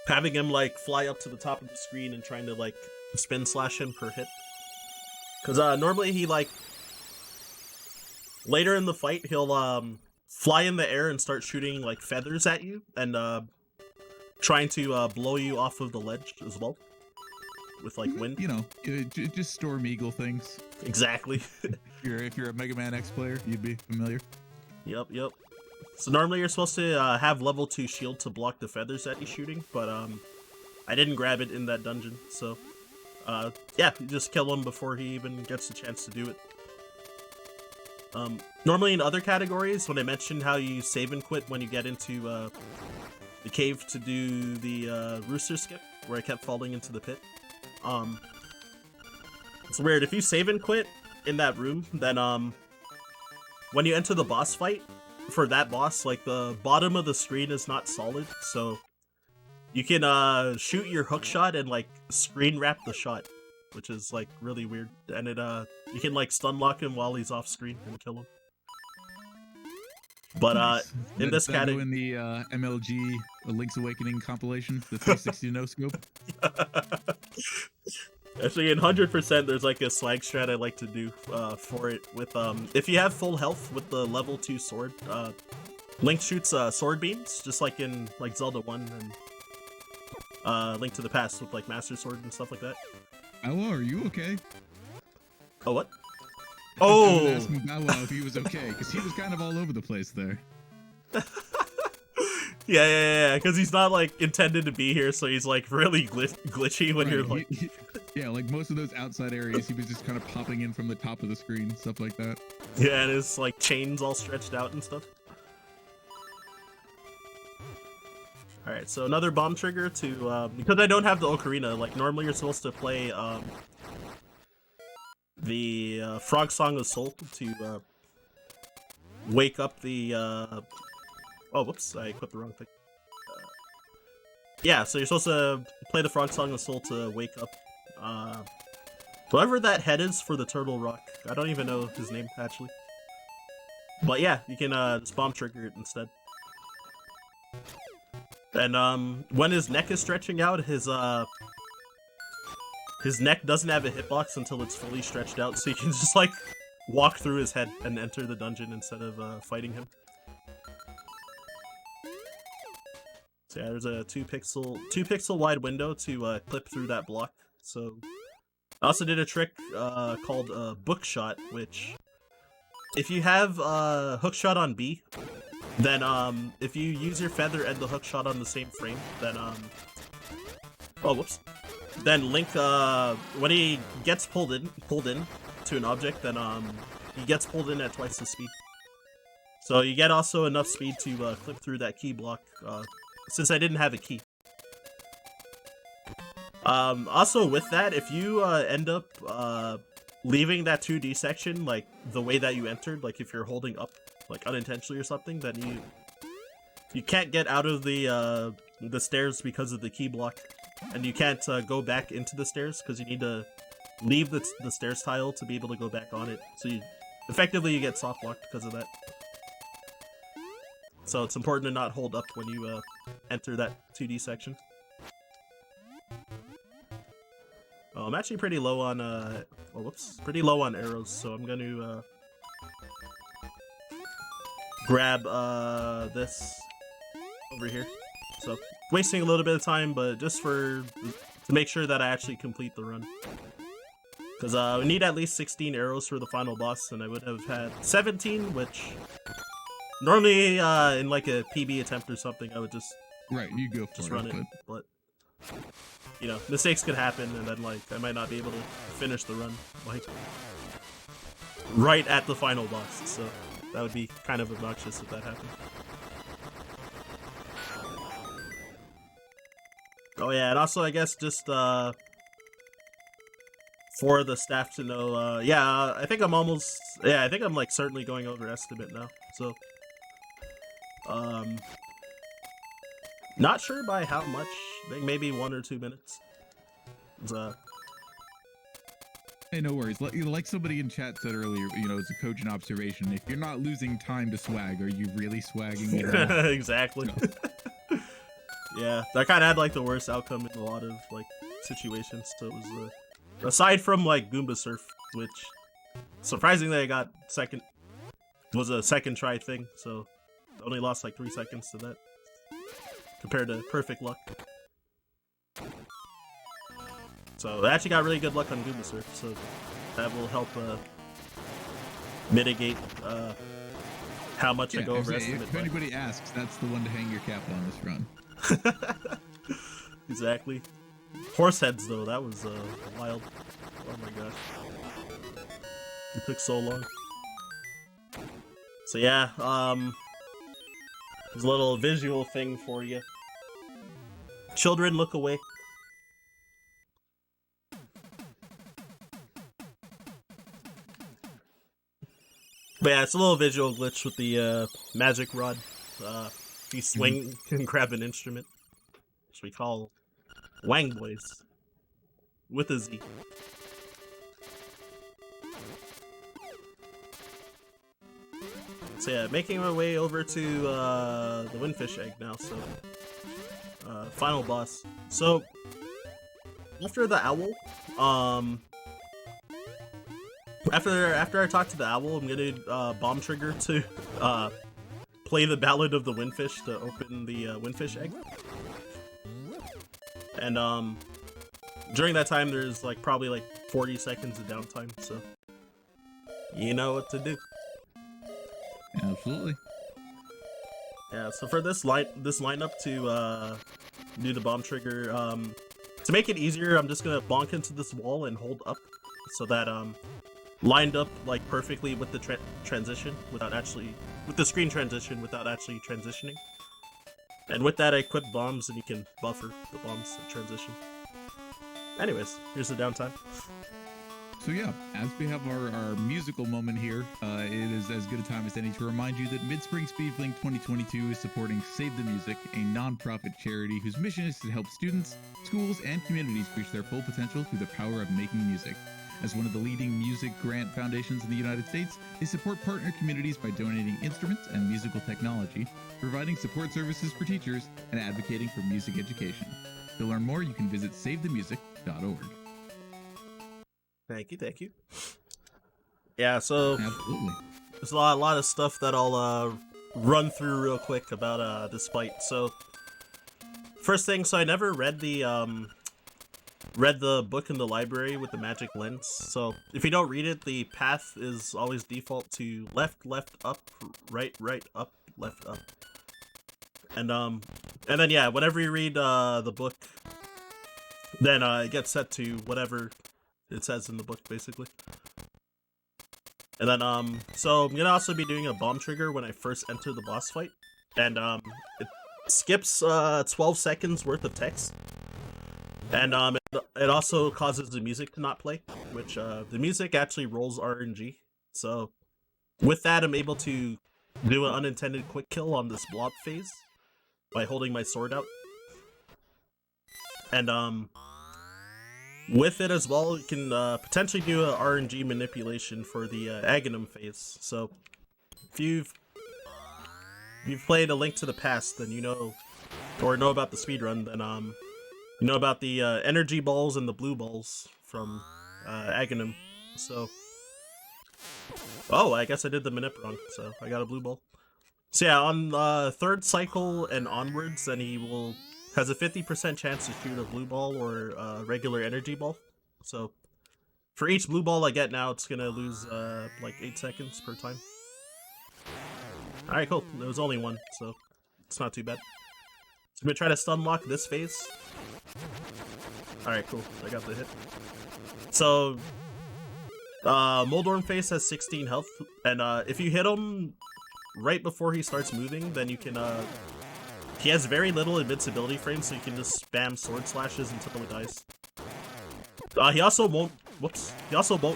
having him like fly up to the top of the screen and trying to like spin slash him per hit. Cause normally he like later in the fight he'll fly in the air and start shooting like feathers at you and trying to blow you off of the ledge as well with like wind. Just Storm Eagle things. Exactly. if you're a Mega Man X player, you'd be familiar. Yep. So normally you're supposed to have level 2 shield to block the feathers that he's shooting, but I didn't grab it in that dungeon, so yeah, you just kill him before he even gets a chance to do it. Normally in other categories, when I mentioned how you save and quit when you get into the cave to do the Rooster Skip, where I kept falling into the pit, it's weird. If you save and quit in that room, then when you enter the boss fight, for that boss, like the bottom of the screen is not solid, so you can shoot your hook shot and like screen wrap the shot, which is like really weird. And it you can like stun lock him while he's off screen and kill him. But nice. In this category, in the MLG Link's Awakening compilation, the 360 no scope. Actually, in 100%, there's like a swag strat I like to do for it. With if you have full health with the level 2 sword, Link shoots sword beams, just like in like Zelda 1 and Link to the Past with like Master Sword and stuff like that. Oh, are you okay? Oh, what? I was asking Bow Wow if he was okay, because he was kind of all over the place there. Yeah, because he's not like intended to be here, so he's like really glitchy when you're like... Yeah, like most of those outside areas, he was just kind of popping in from the top of the screen, stuff like that. Yeah, and his like chains all stretched out and stuff. Alright, so another bomb trigger to, because I don't have the ocarina, like normally you're supposed to play the Frog Song of Soul to wake up the oh, whoops, I equipped the wrong thing. Yeah, so you're supposed to play the Frog Song of Soul to wake up whoever that head is for the Turtle Rock. I don't even know his name, actually. But yeah, you can just bomb trigger it instead. And when his neck is stretching out, his neck doesn't have a hitbox until it's fully stretched out, so you can just like walk through his head and enter the dungeon instead of fighting him. So yeah, there's a 2 pixel wide window to clip through that block. So I also did a trick called book shot, which if you have hook shot on B, then if you use your feather and the hook shot on the same frame, then oh, whoops. Then Link, when he gets pulled in to an object, then he gets pulled in at twice the speed. So you get also enough speed to clip through that key block since I didn't have a key. Also with that, if you end up leaving that 2D section like the way that you entered, like if you're holding up like unintentionally or something, then you can't get out of the stairs because of the key block, and you can't go back into the stairs because you need to leave the stairs tile to be able to go back on it. So effectively you get soft blocked because of that. So it's important to not hold up when you enter that 2D section. Oh, I'm actually pretty low on pretty low on arrows, so I'm going to grab this over here. So wasting a little bit of time, but just to make sure that I actually complete the run. Because we need at least 16 arrows for the final boss, and I would have had 17, which normally in like a PB attempt or something, I would just you go for just run it. But you know, mistakes could happen, and then like I might not be able to finish the run like right at the final boss. So that would be kind of obnoxious if that happened. Oh yeah, and also I guess just for the staff to know, yeah, I think I'm like certainly going over estimate now. So not sure by how much. I think maybe 1 or 2 minutes. Hey, no worries. Like somebody in chat said earlier, you know, it's a cogent observation. If you're not losing time to swag, are you really swagging it all? Exactly. No. Yeah, that kind of had like the worst outcome in a lot of like situations. So it was aside from like Goomba Surf, which surprisingly I got second, was a second try thing. So I only lost like 3 seconds to that compared to perfect luck. So I actually got really good luck on Goomba Surf, so that will help mitigate how much I go overestimate. If anybody asks, that's the one to hang your cap on this run. Exactly. Horse heads though, that was wild. Oh my gosh. It took so long. So yeah, there's a little visual thing for you. Children, look away. But yeah, it's a little visual glitch with the magic rod. You swing and grab an instrument, which we call Wang Boys, with a Z. So yeah, making my way over to the Windfish Egg now, so final boss. So after the owl, after I talk to the owl, I'm gonna bomb trigger to play the Ballad of the Windfish to open the Windfish Egg. And during that time, there's like probably like 40 seconds of downtime, so you know what to do. Absolutely. Yeah, so for this lineup to do the bomb trigger, to make it easier, I'm just gonna bonk into this wall and hold up so that lined up like perfectly with the transition without actually the screen transition without actually transitioning. And with that, I equip bombs, and you can buffer the bombs at transition. Anyways, here's the downtime. So yeah, as we have our musical moment here, it is as good a time as any to remind you that Mid-Spring Speedlink 2022 is supporting Save the Music, a non-profit charity whose mission is to help students, schools, and communities reach their full potential through the power of making music. As one of the leading music grant foundations in the United States, they support partner communities by donating instruments and musical technology, providing support services for teachers, and advocating for music education. To learn more, you can visit savethemusic.org. Thank you. Yeah, so absolutely, there's a lot of stuff that I'll run through real quick about this fight. So first thing, so I never read the book in the library with the magic lens. So if you don't read it, the path is always default to left, up, right, up, left, up. And then yeah, whenever you read the book, then it gets set to whatever it says in the book, basically. And then so I'm gonna also be doing a bomb trigger when I first enter the boss fight, and skips 12 seconds worth of text, and it also causes the music to not play, which the music actually rolls RNG. So with that, I'm able to do an unintended quick kill on this blob phase by holding my sword out. And with it as well, you can potentially do a RNG manipulation for the Aghanim phase. So if you've played A Link to the Past, then you know, or know about the speedrun, then you know about the energy balls and the blue balls from Aghanim. So, oh, I guess I did the manip wrong, so I got a blue ball. So yeah, on third cycle and onwards, then he has a 50% chance to shoot a blue ball or a regular energy ball. So for each blue ball I get now, it's gonna lose like 8 seconds per time. Alright, cool. There was only one, so it's not too bad. So I'm gonna try to stun lock this phase. Alright, cool. I got the hit. So Moldorm phase has 16 health, and if you hit him right before he starts moving, then you can he has very little invincibility frames, so you can just spam sword slashes until he dies. He also won't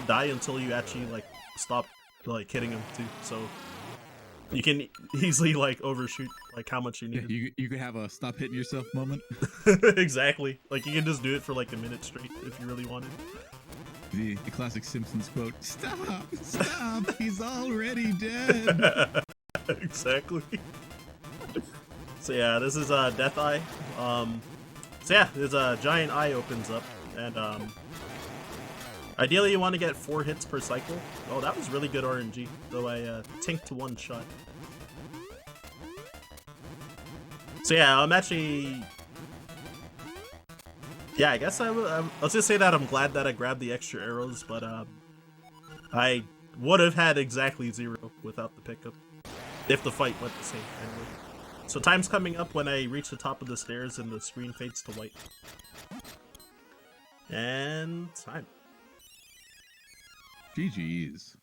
die until you actually like stop like hitting him too. So you can easily like overshoot like how much you need. Yeah, you could have a stop hitting yourself moment. Exactly. Like you can just do it for like a minute straight if you really wanted. The classic Simpsons quote: "Stop! Stop! He's already dead." Exactly. So yeah, this is Death Eye. So yeah, there's a giant eye opens up, and ideally you want to get 4 hits per cycle. Oh, that was really good RNG, though I tinked to 1 shot. So yeah, I'm actually... Yeah, I guess I'll just say that I'm glad that I grabbed the extra arrows, but I would have had exactly 0 without the pickup, if the fight went the same anyway. So time's coming up when I reach the top of the stairs and the screen fades to white. And time. GG's.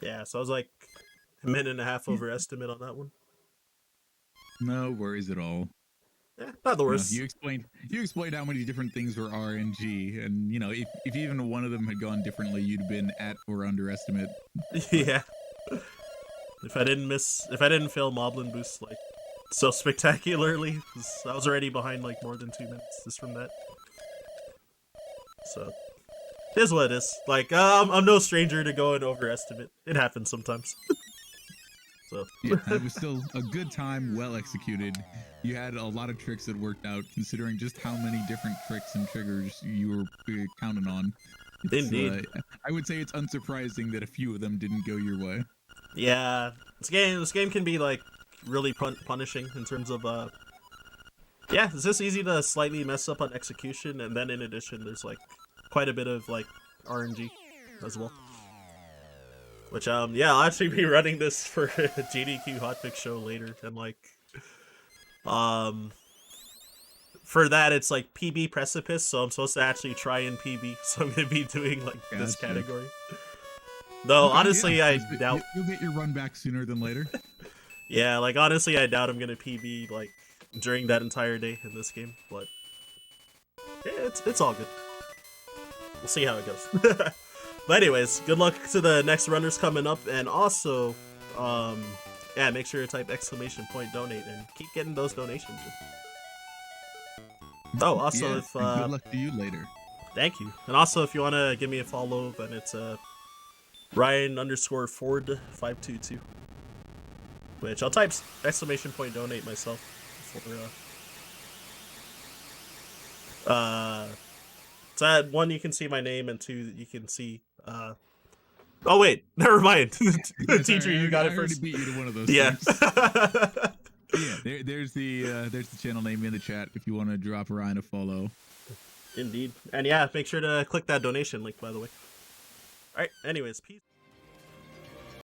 Yeah, so I was like a minute and a half over estimate on that one. No worries at all. Yeah, not the worst. You explained how many different things were RNG, and you know, if even one of them had gone differently, you'd have been at or underestimate. Yeah. If I didn't fail Moblin Boost like so spectacularly, I was already behind like more than 2 minutes just from that. So, it is what it is. Like, I'm no stranger to going overestimate. It happens sometimes. So yeah, it was still a good time, well executed. You had a lot of tricks that worked out, considering just how many different tricks and triggers you were counting on. Indeed. I would say it's unsurprising that a few of them didn't go your way. Yeah, this game can be like really punishing in terms of yeah, it's just easy to slightly mess up on execution, and then in addition there's like quite a bit of like RNG as well. Which yeah, I'll actually be running this for a GDQ hotfix show later, and like for that it's like PB Precipice, so I'm supposed to actually try in PB, so I'm gonna be doing like this category. Though okay, honestly, yeah, I doubt you'll get your run back sooner than later. Yeah, like honestly, I doubt I'm gonna PB like during that entire day in this game, but yeah, it's all good. We'll see how it goes. But anyways, good luck to the next runners coming up, and also, yeah, make sure to type !donate and keep getting those donations. Oh, also yeah, if good luck to you later. Thank you, and also if you want to give me a follow, then it's Ryan_Ford522, which I'll type !donate myself for so that 1 you can see my name, and 2 you can see oh wait, never mind. Teacher, you got it first. I already beat you to one of those. Yeah. Yeah, there's the channel name in the chat if you want to drop Ryan a follow. Indeed. And yeah, make sure to click that donation link, by the way. Alright, anyways, peace.